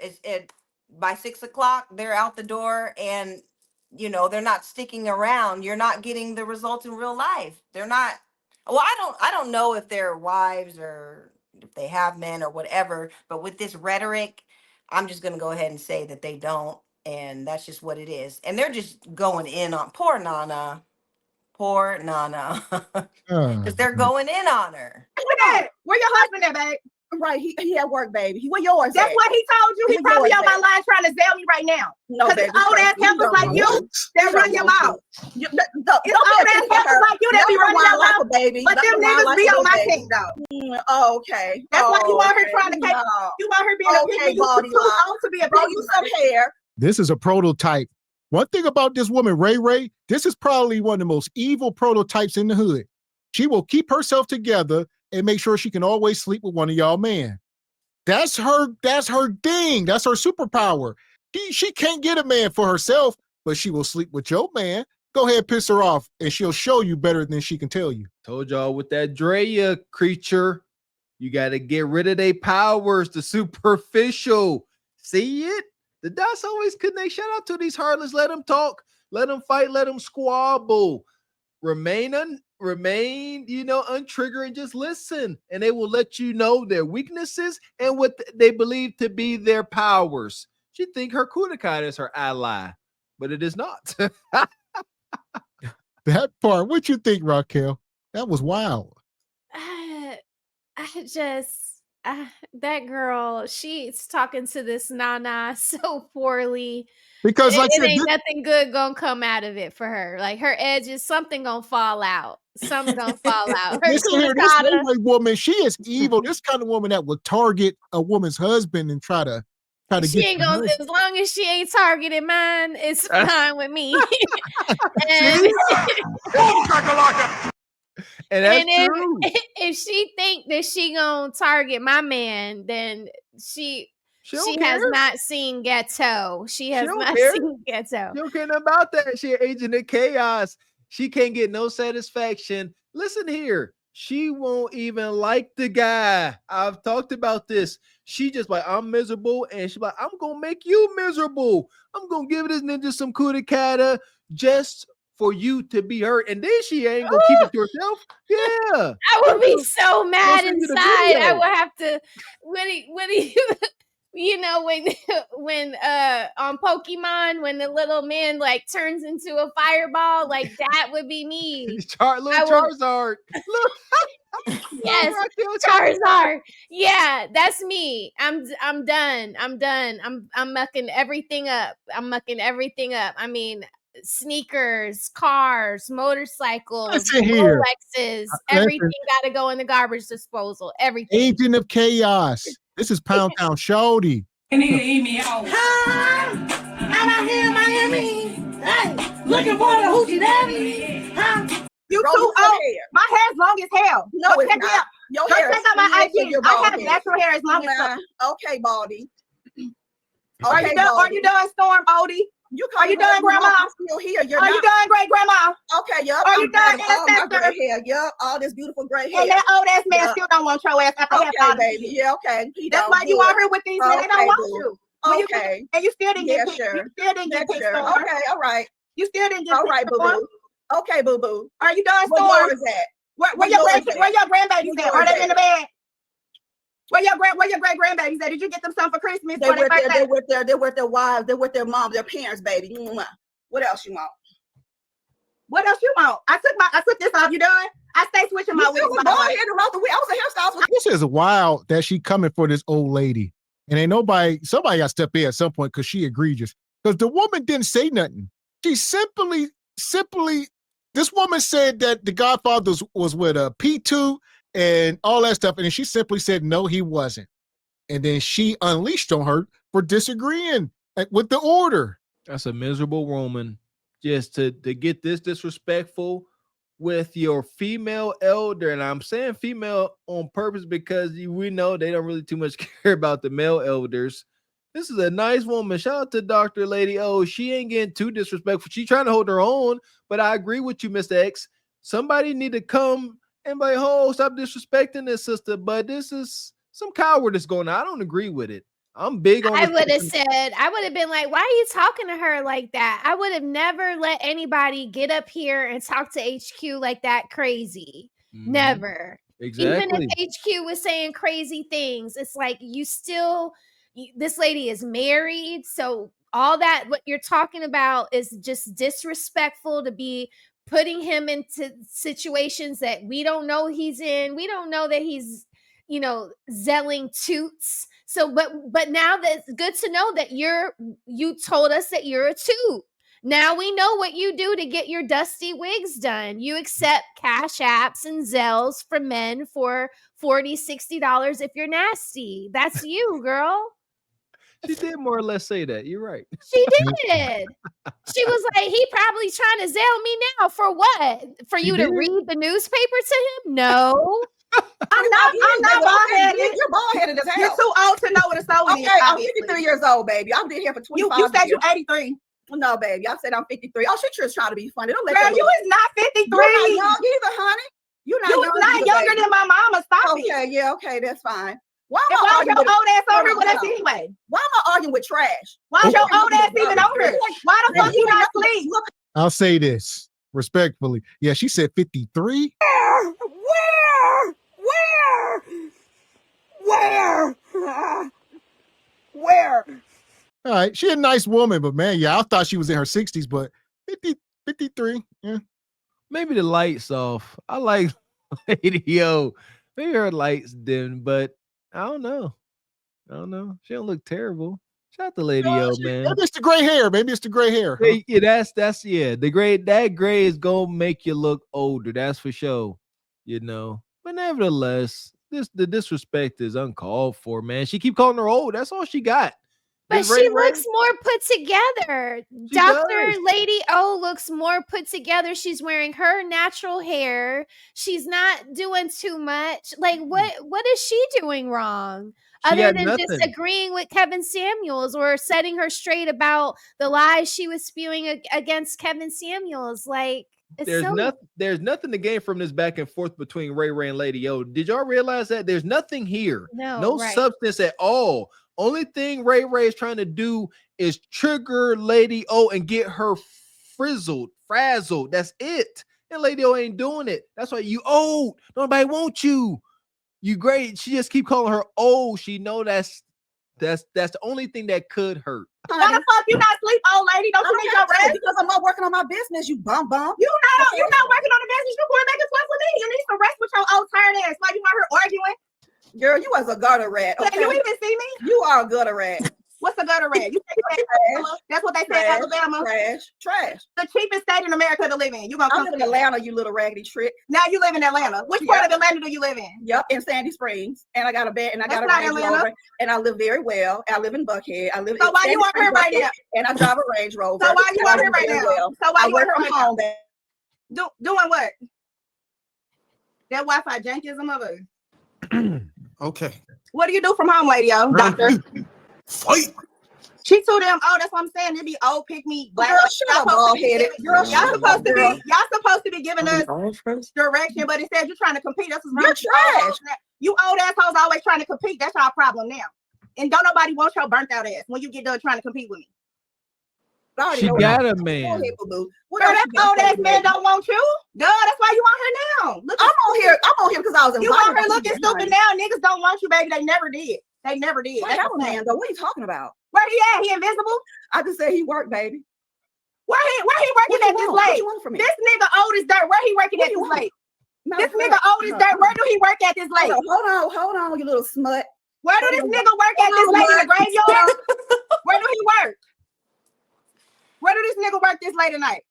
By 6 o'clock, they're out the door, and they're not sticking around. You're not getting the results in real life. They're not Well, I don't know if they're wives or if they have men or whatever, but with this rhetoric, I'm just gonna go ahead and say that they don't, and that's just what it is. And they're just going in on poor Nana, because they're going in on her. Where your husband at, babe? Right, he at work, baby. Where yours? That's at? what he told you. He probably on my line trying to sell me right now. No, because baby. Old ass helpers like you that run your mouth. It's old ass helpers like you that be running your mouth, baby. But them niggas be on my team though. Okay. That's why you want her trying to take. You want her being a pig. You too old to be a bro. You some hair. This is a prototype. One thing about this woman, Ray, this is probably one of the most evil prototypes in the hood. She will keep herself together and make sure she can always sleep with one of y'all men. That's her thing. That's her superpower. She can't get a man for herself, but she will sleep with your man. Go ahead, piss her off, and she'll show you better than she can tell you. Told y'all with that Drea creature, you got to get rid of their powers, the superficial. See it? The dots always connect. Shout out to these heartless. Let them talk. Let them fight. Let them squabble. Remain, untriggered and just listen. And they will let you know their weaknesses and what they believe to be their powers. She think her Kudakai is her ally, but it is not. That part, what you think, Raquel? That was wild. That girl, she's talking to this Nana so poorly. Because like it ain't nothing good gonna come out of it for her. Like her edges, something gonna fall out. Something gonna fall out. This woman, she is evil. This kind of woman that will target a woman's husband and try to she get ain't gonna, as long as she ain't targeted mine, it's fine with me. And that's true. If she think that she gonna target my man, then she has not seen Ghetto. She has not seen Ghetto. You don't care about that. She an agent of chaos. She can't get no satisfaction. Listen here. She won't even like the guy. I've talked about this. She just like, I'm miserable. And she's like, I'm going to make you miserable. I'm going to give this ninja some kudakata just for you to be hurt. And then she ain't going to keep it to herself. Yeah. I would be so mad inside. I would have to, when on Pokemon, when the little man like turns into a fireball, like that would be me. Charizard. Look. Yes, Charizard. Yeah, that's me. I'm done. I'm mucking everything up. I mean, sneakers, cars, motorcycles, Rolexes, everything got to go in the garbage disposal. Everything. Agent of chaos. This is Pound Town Shorty. You need to eat me out. I'm out here in Miami. Hey, looking for the hoochie daddy. Huh? You too old. My hair's long as hell. No, it's not. Your hair check out my IG. I have natural hair as long as hell. Okay, Baldy. Are you done, Storm Odie? Are you done, Grandma? I'm still here. Are you done, Great Grandma? Okay, yup. Are you done, Ancestor? Yup, all this beautiful gray hair. And that old ass man still don't want your ass after okay, baby. Yeah, okay. That's why you out here with these men. They don't want you. Okay. And you still didn't get sure. You still didn't get sure. Okay, all right. You still didn't get all right, boo boo. Okay, boo boo. Are you done, Storm? Where is that? Where your grandbabies at? Are they in the bed? Where your great grandbabies at? Did you get them something for Christmas? They're with their wives. They're with their moms, their parents, baby. What else you want? What else you want? I took this off. You done? I stay switching my wigs. I was a hairstylist. This is wild that she coming for this old lady. And ain't somebody got to step in at some point because she egregious. Because the woman didn't say nothing. She simply, this woman said that the Godfather was with a P2 and all that stuff. And then she simply said, no, he wasn't. And then she unleashed on her for disagreeing with the order. That's a miserable woman. Just to get this disrespectful with your female elder. And I'm saying female on purpose because we know they don't really too much care about the male elders. This is a nice woman. Shout out to Dr. Lady O. She ain't getting too disrespectful. She trying to hold her own, but I agree with you, Mr. X. Somebody need to come and be like, oh, stop disrespecting this sister. But this is some cowardice going on. I don't agree with it. I'm big on. I would have been like, why are you talking to her like that? I would have never let anybody get up here and talk to HQ like that crazy. Never. Exactly. Even if HQ was saying crazy things, it's like this lady is married. So all that, what you're talking about is just disrespectful to be putting him into situations that we don't know he's in. We don't know that he's, zelling toots. So, but now that's good to know that you told us that you're a toot. Now we know what you do to get your dusty wigs done. You accept cash apps and Zells from men for $40, $60 if you're nasty. That's you, girl. She did more or less say that. You're right. She did. She was like, he probably trying to Zell me now for what? For you to read the newspaper to him? No. I'm not bald-headed. You're bald-headed as hell. You're too old to know what a soul is. Okay, I'm 53 years old, baby. I've been here for 25 years. You said you're 83. No, baby. I said I'm 53. Oh, she's just trying to be funny. Don't let Girl, you is not 53. You're not young either, honey. You're not younger than my mama. Stop it. Okay, yeah, okay, that's fine. Why am I arguing with your old ass over with us anyway? Why am I arguing with trash? Why is your old ass even over here? Why the fuck you not asleep? I'll say this respectfully. Yeah, she said 53. Where? All right, she a nice woman, but man, yeah, I thought she was in her 60s, but 53. Yeah. Maybe the lights off. I like Lady O. Maybe her lights dim, but I don't know. She don't look terrible. Shout out to Lady O, man. Maybe it's the gray hair. Huh? Yeah, that's the gray. That gray is gonna make you look older. That's for sure. But nevertheless, the disrespect is uncalled for, man. She keep calling her old. That's all she got. But she looks more put together. Dr. Lady O looks more put together. She's wearing her natural hair. She's not doing too much. Like, what is she doing wrong? Other than disagreeing with Kevin Samuels or setting her straight about the lies she was spewing against Kevin Samuels. Like, there's nothing to gain from this back and forth between Ray Ray and Lady O. Did y'all realize that? There's nothing here. No substance at all. Only thing Ray Ray is trying to do is trigger Lady O and get her frazzled. That's it. And Lady O ain't doing it. That's why you old. Nobody wants you. You great. She just keep calling her old. She know that's the only thing that could hurt. Why the fuck you not sleep, old lady? Don't you need your rest? Because I'm not working on my business, you bum. You're not working on the business. You going back and forth with me. You need some rest with your old tired ass. Why you out here arguing? Girl, you was a gutter rat. Okay? Can you even see me? You are a gutter rat. What's a gutter rat? You say that's what they say in Alabama. Trash. The cheapest state in America to live in. You gonna I live in Atlanta, you little raggedy trick. Now you live in Atlanta. Which part of Atlanta do you live in? Yep, in Sandy Springs. And I got a bed and I got a Range Rover. And I live very well. I live in Buckhead. I live so why you out here right now? And I drive a Range Rover. So why you out here right now? So why you out here home? Doing what? That Wi-Fi jank is a mother. Okay. What do you do from home, lady? Doctor? Fight. She too damn old. That's what I'm saying. It be old, pick me, black. Girl, shut up, bald-headed. Y'all supposed to be giving us direction, but instead you're trying to compete. That's what's wrong. You're trash. You old assholes always trying to compete. That's our problem now. And don't nobody want your burnt out ass when you get done trying to compete with me. She got a man. That old ass man don't want you. Duh, that's why you on here now. Look, I'm on here because I was invited. You on here looking stupid now. Niggas don't want you, baby. They never did. Wait, that was man though. What are you talking about? Where he at? He invisible? I just said he worked, baby. Where he working at this late? This nigga old as dirt. Where he working at this late? This nigga old as dirt. Where do he work at this late? Hold on, you little smut. Where do this nigga work at this late in the graveyard? Where do he work? Where do this nigga work this late at night?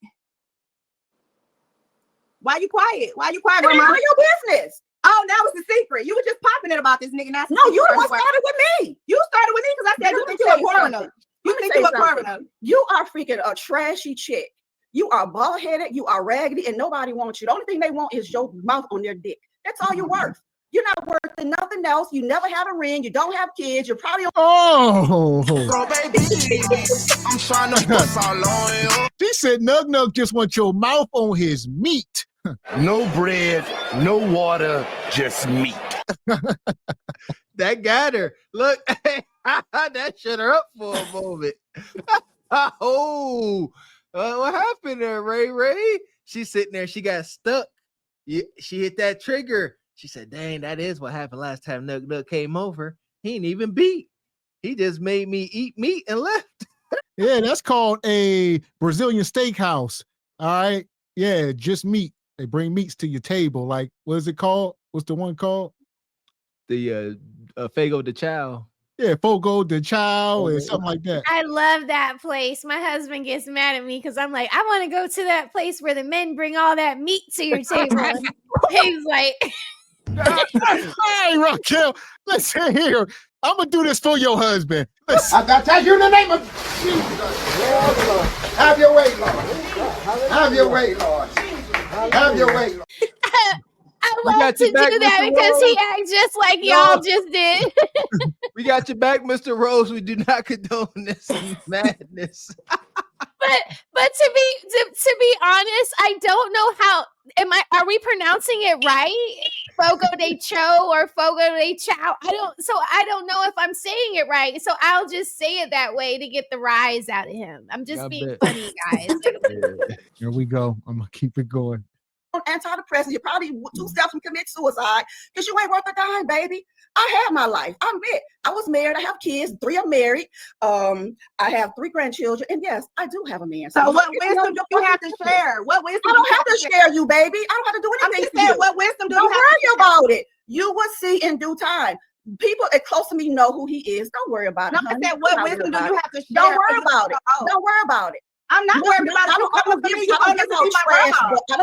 Why you quiet? Grandma? None of your business. Oh, that was the secret. You were just popping it about this nigga. Now no, you the one started with me. You started with me because I said you think you're a foreigner. You think you're a foreigner. You are freaking a trashy chick. You are bald-headed. You are raggedy, and nobody wants you. The only thing they want is your mouth on their dick. That's all you're worth. You're not worth nothing else. You never have a ring. You don't have kids. You're probably oh. Baby, I'm trying to bust all on you. She said Nug Nug just wants your mouth on his meat. No bread, no water, just meat. That got her. Look, that shut her up for a moment. What happened there, Ray Ray? She's sitting there. She got stuck. she hit that trigger. She said, dang, that is what happened last time Nook came over. He ain't even beat. He just made me eat meat and left. Yeah, that's called a Brazilian steakhouse. All right. Yeah, just meat. They bring meats to your table. Like, what is it called? What's the one called? The Fogo de Chao. Yeah, Fogo de Chao and something like that. I love that place. My husband gets mad at me because I'm like, I want to go to that place where the men bring all that meat to your table. He's like, hey, Raquel, listen here. I'm gonna do this for your husband. Listen. I tell you in the name of Jesus. Have your way, Lord. Have your way, Lord. Have your way, Lord. I love to do that because he acts just like y'all just did. We got your back, Mr. Rose. We do not condone this madness. But to be honest, I don't know how. Are we pronouncing it right? Fogo de Cho or Fogo de Chao? I don't know if I'm saying it right. So I'll just say it that way to get the rise out of him. I'm just being funny, guys. Here we go. I'm gonna keep it going. Antidepressants, you're probably 2 steps from commit suicide because you ain't worth a dime, baby. I had my life. I admit, I was married. I have kids. 3 are married. I have 3 grandchildren, and yes, I do have a man. So what wisdom do you have to share? What wisdom? I don't have to share you, baby. I don't have to do anything. I'm just saying, what wisdom do you have? Don't worry about it. You will see in due time. People close to me know who he is. Don't worry about it. No, I said, what wisdom do you have to share? Don't worry about it. Don't worry about it. I'm not worried about it. I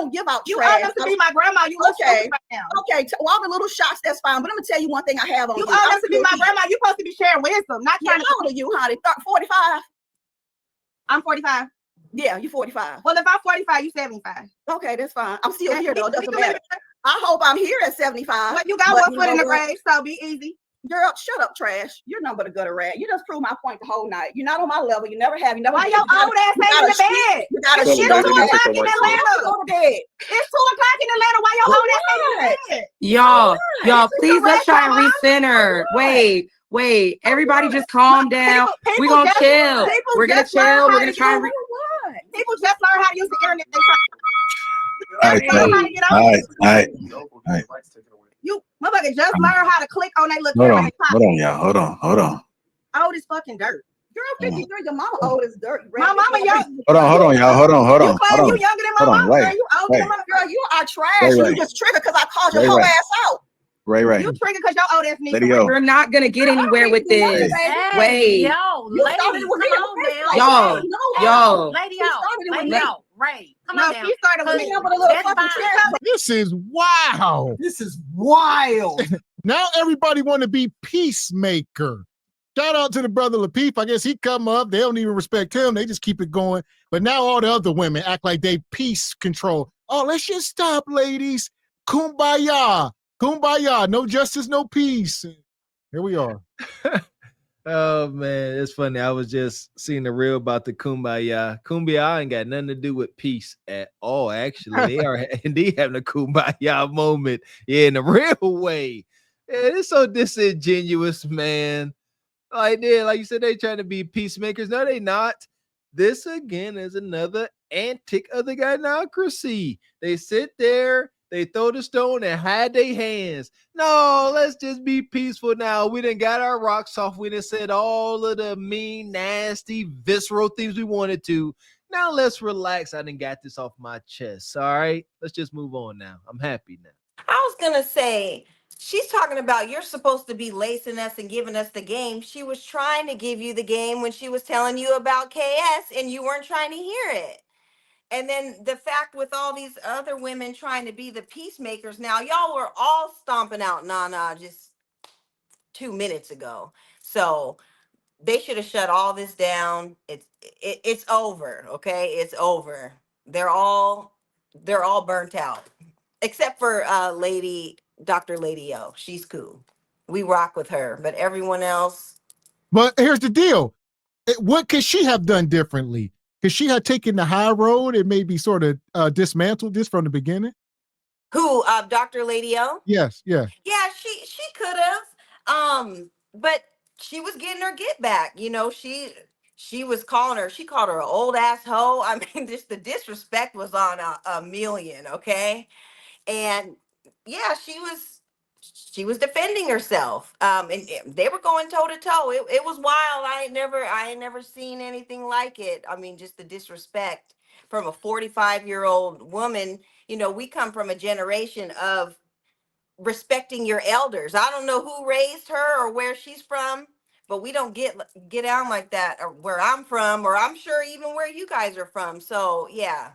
don't give out you trash. You owe us to be my grandma. You okay? Right now. Okay, well, all the little shots, that's fine. But I'm gonna tell you one thing I have on you. You owe us to be my grandma. You're supposed to be sharing wisdom, not trying to. How old are you, honey? 45. I'm 45. Yeah, you're 45. Well, if I'm 45, you're 75. Okay, that's fine. I'm still here though. It doesn't matter. I hope I'm here at 75. Well, you got one foot in the grave, so be easy. Girl, shut up, trash. You're nothing but a gutter rat. You just proved my point the whole night. You're not on my level. You never have. You never. Why your old ass ain't in the bed? You got to shit. It's 2 o'clock in Atlanta. Go to bed. It's 2 o'clock in Atlanta. Why your old ass ain't in the bed? Y'all, please let's try and recenter. Wait. Everybody just calm down. We're gonna chill. We're gonna chill. We're gonna try and people just learn how to use the internet. All right. You motherfucker just learn how to click on that little camera. Hold on, y'all. Hold on. Old as fucking dirt. Girl, 53, your mama old as dirt. My mama young. Hold on, y'all. Hold on. You younger than my mama. Right. You older than my mama. Girl, you are trash. You just triggered because I called your whole ass out. Right. You triggered because your old ass needs. We're not gonna get anywhere with this. Wait. Ray. Come on down. She started with me. This is wow. This is wild. Now everybody want to be Peacemaker. Shout out to the brother Lapeef. I guess he come up. They don't even respect him. They just keep it going. But now all the other women act like they peace control. Oh, let's just stop, ladies. Kumbaya. No justice, no peace. Here we are. Oh man, it's funny. I was just seeing the reel about the kumbaya. Kumbaya ain't got nothing to do with peace at all. Actually, they are indeed having a kumbaya moment. Yeah, in a real way. Yeah, it's so disingenuous, man. Like you said, they trying to be peacemakers. No, they not. This again is another antic of the gynocracy. They sit there. They throw the stone and hide their hands. No, let's just be peaceful now. We done got our rocks off. We done said all of the mean, nasty, visceral things we wanted to. Now let's relax. I done got this off my chest. All right, let's just move on now. I'm happy now. I was going to say, she's talking about you're supposed to be lacing us and giving us the game. She was trying to give you the game when she was telling you about KS and you weren't trying to hear it. And then the fact with all these other women trying to be the peacemakers now, y'all were all stomping out Nana just 2 minutes ago. So they should have shut all this down. It's over, okay? It's over. They're all burnt out. Except for Dr. Lady O. She's cool. We rock with her, but everyone else. But here's the deal. What could she have done differently? Because she had taken the high road and maybe sort of dismantled this from the beginning. Who, Dr. Lady O? Yes, yeah. Yeah, she could have. But she was getting her get back. You know, she called her an old ass hoe. I mean, the disrespect was on a million, okay? And yeah, she was defending herself. And they were going toe to toe. It was wild. I ain't never seen anything like it. I mean, just the disrespect from a 45-year-old woman. You know, we come from a generation of respecting your elders. I don't know who raised her or where she's from, but we don't get out like that, or where I'm from, or I'm sure even where you guys are from. So yeah,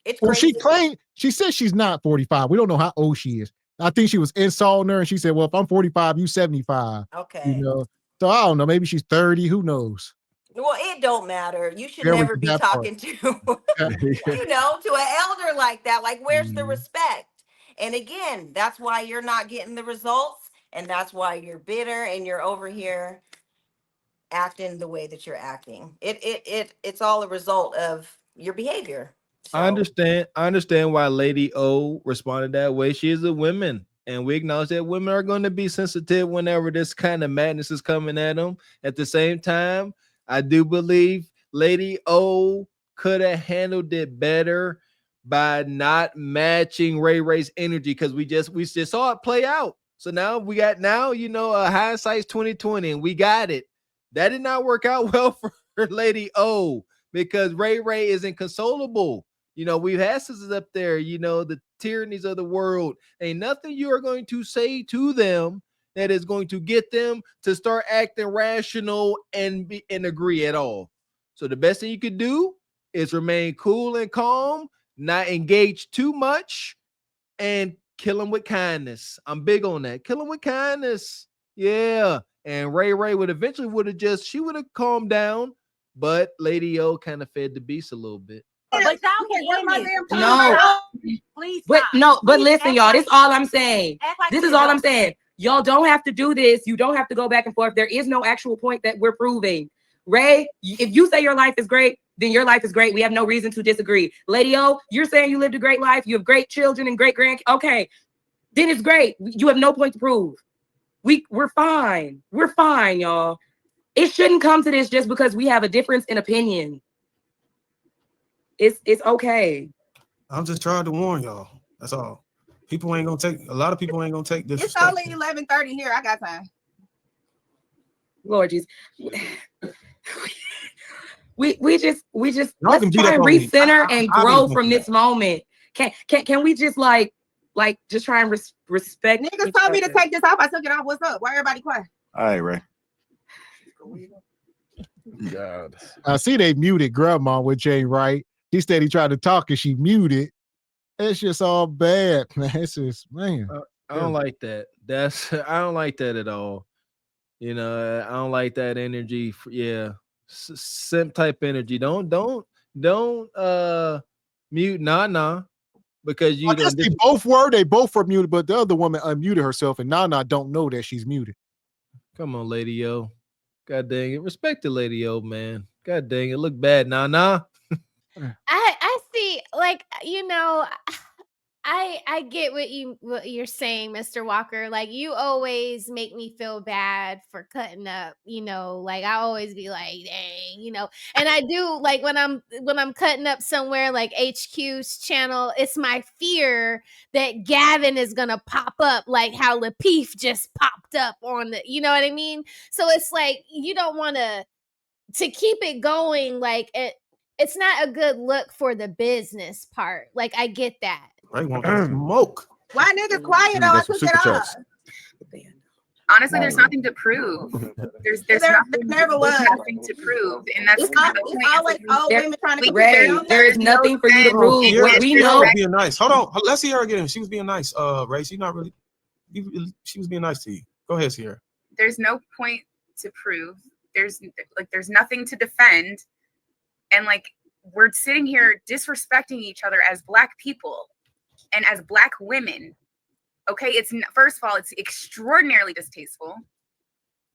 it's Well, crazy. she says she's not 45. We don't know how old she is. I think she was insulting her and she said, well, if I'm 45, you 75. Okay. You know, so I don't know. Maybe she's 30. Who knows? Well, it don't matter. You should Yeah, we never did be that part. talking to, you know, to an elder like that. Like, where's the respect? And again, that's why you're not getting the results. And that's why you're bitter and you're over here acting the way that you're acting. It's all a result of your behavior. So. I understand why Lady O responded that way. She is a woman, and we acknowledge that women are going to be sensitive whenever this kind of madness is coming at them. At the same time, I do believe Lady O could have handled it better by not matching Ray Ray's energy, because we just saw it play out. So now hindsight's 2020, and we got it. That did not work out well for Lady O, because Ray Ray is inconsolable. You know, we've had sisters up there, you know, the tyrannies of the world. Ain't nothing you are going to say to them that is going to get them to start acting rational and agree at all. So the best thing you could do is remain cool and calm, not engage too much, and kill them with kindness. I'm big on that. Kill them with kindness. Yeah. And Ray would have calmed down, but Lady O kind of fed the beast a little bit. But y'all can end it. No. Please but listen, y'all, this is all I'm saying. Like This is all I'm saying. Y'all don't have to do this. You don't have to go back and forth. There is no actual point that we're proving. Ray, if you say your life is great, then your life is great. We have no reason to disagree. Lady O, you're saying you lived a great life. You have great children and great grandkids. Okay, then it's great. You have no point to prove. We're fine. We're fine, y'all. It shouldn't come to this just because we have a difference in opinion. It's okay. I'm just trying to warn y'all. That's all. A lot of people ain't gonna take this. It's only 11:30 here. I got time. Lord Jesus. We just Y'all can let's beat try up and on me. recenter and I grow didn't from do this moment. Can we just like just try and respect? Niggas told me to take this off. I took it off. What's up? Why everybody quiet? All right, Ray. God. I see they muted Grandma with Jane Wright. He said he tried to talk and she muted. It's just all bad, man. It's just, man. I don't like that. I don't like that at all. You know, I don't like that energy. Simp type energy. Don't mute Nana, because you guess they both were muted, but the other woman unmuted herself, and Nana don't know that she's muted. Come on, Lady O. God dang it. Respect the Lady O, man. God dang it. Look bad, Nana. I see, like, you know, I get what you're saying, Mr. Walker. Like, you always make me feel bad for cutting up, you know, like I always be like, dang, you know, and I do, like, when I'm cutting up somewhere like HQ's channel, it's my fear that Gavin is gonna pop up like how Lapeef just popped up on the, you know what I mean? So it's like, you don't want to keep it going, like it's not a good look for the business part. Like, I get that. Ray want to smoke. Why niggas quiet though? I took it off. Honestly, there's nothing to prove. There's nothing to prove, and that's kind of the always old women trying to Ray, there is nothing for you to prove. We know. Being nice. Hold on. Let's see her again. She was being nice. Ray, she's not really. She was being nice to you. Go ahead, Sierra. There's no point to prove. There's nothing to defend, and like we're sitting here disrespecting each other as Black people and as Black women. Okay, first of all, it's extraordinarily distasteful.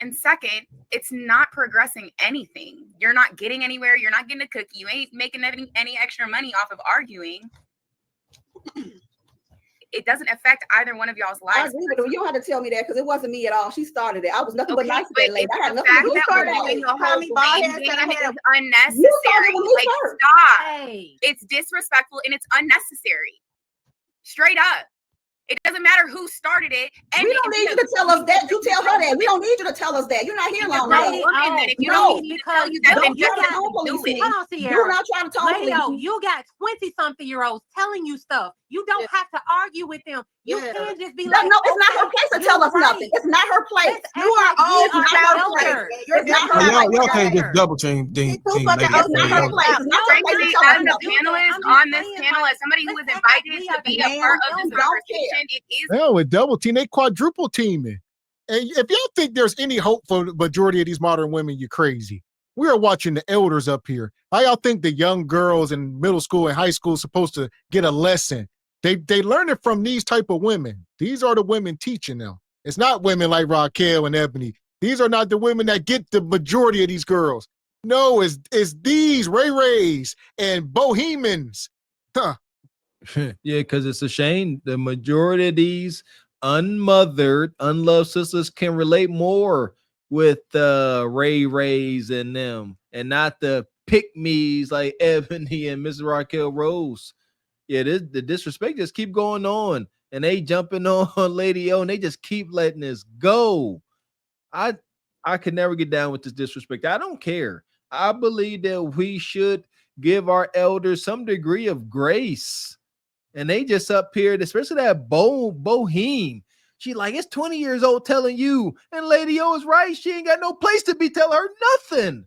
And second, it's not progressing anything. You're not getting anywhere. You're not getting a cookie. You ain't making any extra money off of arguing. It doesn't affect either one of y'all's lives. I agree with you. You don't have to tell me that because it wasn't me at all. She started it. I was nothing but nice to that lady. I had nothing to do with it. Unnecessary. Like, stop. It's disrespectful and it's unnecessary. Straight up. It doesn't matter who started it. And we don't need you to tell us that. You tell her that. We don't need you to tell us that. You're not here long enough. If you don't need me to tell you that, then just do it. Hold on, You're Sierra. not trying to talk Lady, to me. you got 20-something-year-olds telling you stuff. You don't have to argue with them. You can't just be No, like, no, it's not her place to tell us nothing. It's not her place. You are all It's not her place. It's not her Y'all place. can't just double team. It's not her place. It's not her place Frankly, to tell us as a nothing. panelist on this panel, as somebody who was invited to be a part of this conversation, it is Hell, with double team, they quadruple teaming. And if y'all think there's any hope for the majority of these modern women, you're crazy. We are watching the elders up here. How y'all think the young girls in middle school and high school supposed to get a lesson? They learn it from these type of women. These are the women teaching them. It's not women like Raquel and Ebony. These are not the women that get the majority of these girls. No, it's these Ray Rays and Bohemians. Huh. Yeah, because it's a shame. The majority of these unmothered, unloved sisters can relate more with Ray Rays and them, and not the pick-me's like Ebony and Mrs. Raquel Rose. Yeah, the disrespect just keep going on, and they jumping on Lady O, and they just keep letting this go. I could never get down with this disrespect. I don't care. I believe that we should give our elders some degree of grace. And they just up here, especially that Boheme. She like, it's 20 years old telling you. And Lady O is right. She ain't got no place to be telling her nothing.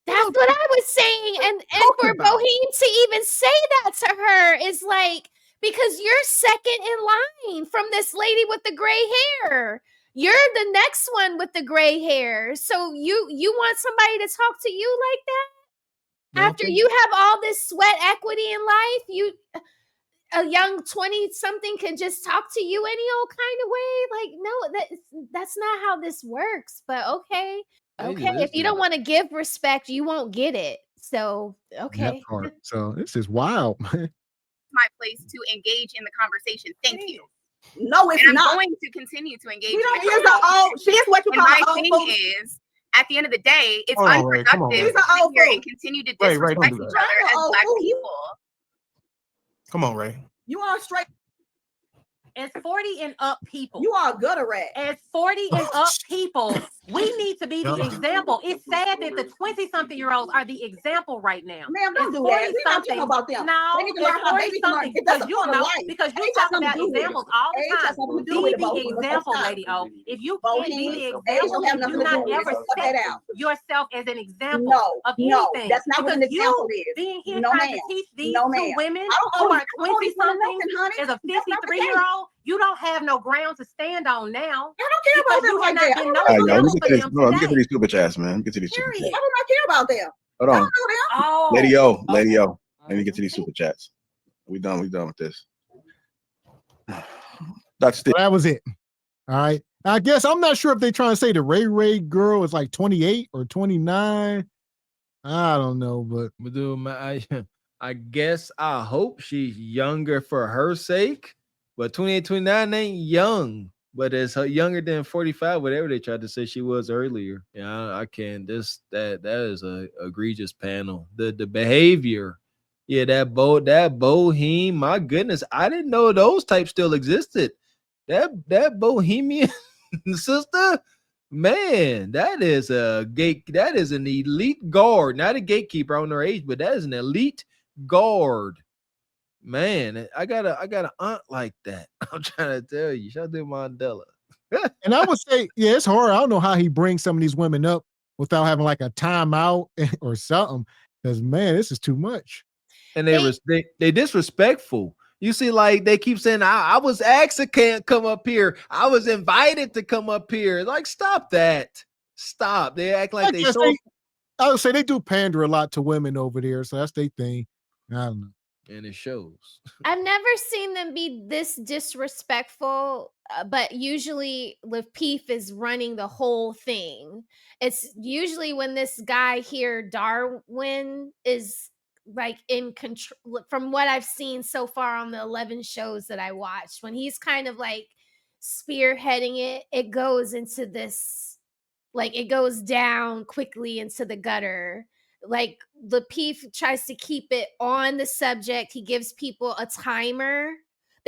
That's what I was saying. And for Boheme to even say that to her is like, because you're second in line from this lady with the gray hair. You're the next one with the gray hair. So you want somebody to talk to you like that? After you have all this sweat equity in life, a young 20-something can just talk to you any old kind of way. Like, no, that's not how this works. But okay. If you don't want to give respect, you won't get it. So okay. That part. So this is wild. my place to engage in the conversation. Thank you. No, it's and I'm not. going to continue to engage. We don't use the old. She's what you and call my old thing food. is, at the end of the day, it's Hold on, Ray, come on, unproductive Ray. to sit here and continue to Ray, disrespect don't do each that. other as Black people. Come on, Ray. You are straight. As 40 and up people. You are a gutter rat. As 40 and up people, we need to be the example. It's sad that the 20-something-year-olds are the example right now. Ma'am, don't It's do that. We're not 40-something. talking about them. No, They need to learn how they need to learn. it's That's 40-something a because part of life. because you Ain't talk got nothing about to do with it. examples all the Ain't got time. something to do Be with it, the Bo. example, Stop. Lady O. If you Bo, can't be the age example, don't have do nothing to not do with it. ever Cut that set out. yourself as an example of No, anything. that's not what an Because example you is. being here No, trying ma'am. to teach these No, two ma'am. women I don't who owe are you- I don't owe you 20-something nothing, honey. as a That's not the case. 53-year-old, you don't have no ground to stand on now. I don't care about because them you like have that. not I been don't no know All right, y'all, example let for me get them to today. these super chats, man. Let me get to these super I chats. do not care about them. Hold I on. don't know them. Oh, Lady O, Lady O. Let me get to these super chats. We done with this. Dr. Steve. Well, that was it. All right. I guess I'm not sure if they're trying to say the Ray girl is like 28 or 29. I don't know, but I guess I hope she's younger for her sake, but 28, 29 ain't young, but it's younger than 45, whatever they tried to say she was earlier. Yeah, I can't. That is a egregious panel. The behavior, yeah, that boheme. My goodness, I didn't know those types still existed. That bohemian sister. Man, that is an elite guard, not a gatekeeper on her age, but that is an elite guard. Man, I got an aunt like that. I'm trying to tell you. Shout out to Mandela. and I would say, yeah, it's hard. I don't know how he brings some of these women up without having like a timeout or something. Because man, this is too much. And they disrespectful. You see, like they keep saying, I was asked to can't come up here. I was invited to come up here. Like, stop that. Stop. They act like I would say they do pander a lot to women over there, so that's their thing. I don't know. And it shows. I've never seen them be this disrespectful, but usually with Peef is running the whole thing. It's usually when this guy here, Darwin, is like in control. From what I've seen so far on the 11 shows that I watched, when he's kind of like spearheading it, it goes into this, like it goes down quickly into the gutter. Like the Peef tries to keep it on the subject. He gives people a timer.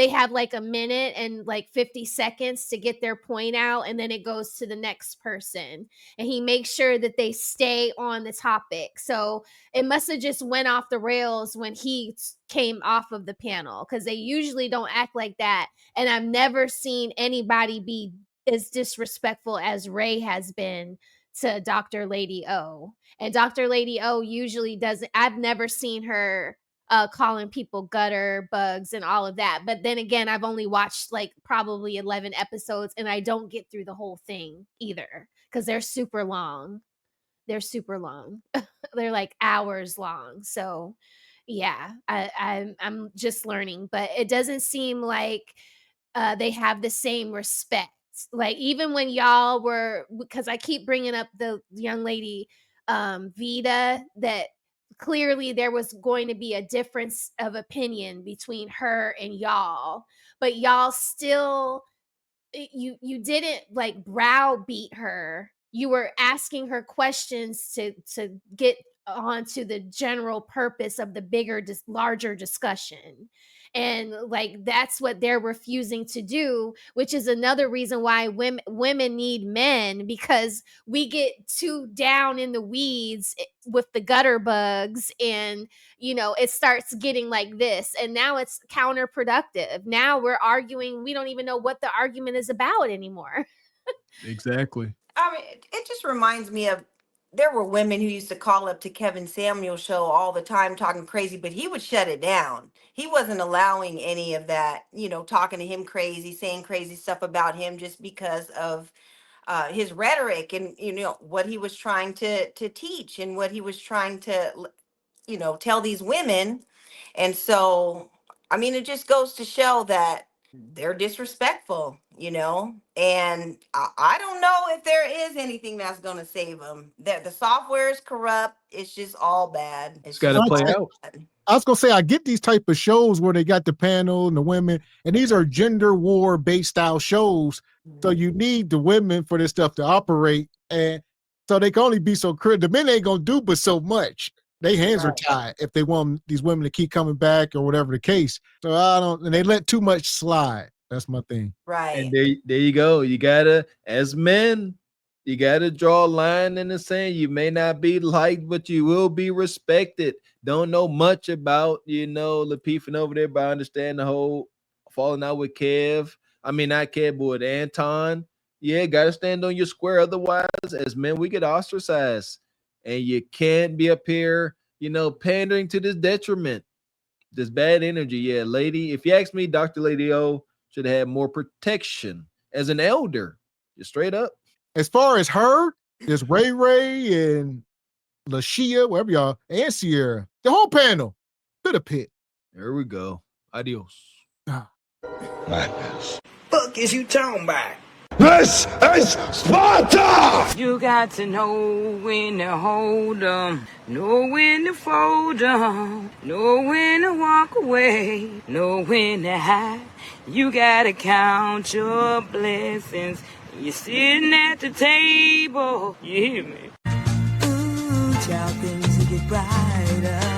they have like a minute and like 50 seconds to get their point out, and then it goes to the next person, and he makes sure that they stay on the topic. So it must have just went off the rails when he came off of the panel, because they usually don't act like that. And I've never seen anybody be as disrespectful as Ray has been to Dr. Lady O. And Dr. Lady O usually doesn't, I've never seen her calling people gutter bugs and all of that. But then again, I've only watched like probably 11 episodes, and I don't get through the whole thing either, because they're super long. They're super long. They're like hours long. So yeah, I'm just learning, but it doesn't seem like they have the same respect. Like even when y'all were, because I keep bringing up the young lady Vita, that clearly there was going to be a difference of opinion between her and y'all, but y'all still, you didn't like browbeat her. You were asking her questions to get onto the general purpose of the bigger, larger discussion. And like that's what they're refusing to do, which is another reason why women need men, because we get too down in the weeds with the gutter bugs, and it starts getting like this, and now it's counterproductive. Now we're arguing, we don't even know what the argument is about anymore. Exactly. I mean, it just reminds me of, there were women who used to call up to Kevin Samuel's show all the time talking crazy, but he would shut it down. He wasn't allowing any of that, talking to him crazy, saying crazy stuff about him just because of his rhetoric and, what he was trying to teach and what he was trying to, tell these women. And so, I mean, it just goes to show that they're disrespectful, and I don't know if there is anything that's going to save them. The software is corrupt. It's just all bad. It's got to just play all out. bad. I was gonna say, I get these type of shows where they got the panel and the women, and these are gender war based style shows. So you need the women for this stuff to operate, and so they can only be so critical. The men ain't gonna do but so much. Their hands are tied if they want these women to keep coming back or whatever the case. So and they let too much slide. That's my thing. Right. And there you go. You gotta, as men, you gotta draw a line in the sand. You may not be liked, but you will be respected. Don't know much about, Latifah over there, but I understand the whole falling out with Kev. I mean, not Kev, but with Anton. Yeah, gotta stand on your square. Otherwise, as men, we get ostracized. And you can't be up here, pandering to this detriment, this bad energy. Yeah, lady, if you ask me, Dr. Lady O should have had more protection as an elder. Just straight up. As far as her, there's Ray Ray and LaShia, whatever y'all, and Sierra. The whole panel to the pit. There we go. Adios. Madness. Fuck is you talking about? This is Sparta! You got to know when to hold 'em, know when to fold 'em, know when to walk away, know when to hide. You gotta count your blessings. You're sitting at the table. You hear me? Ooh, child, things will get brighter.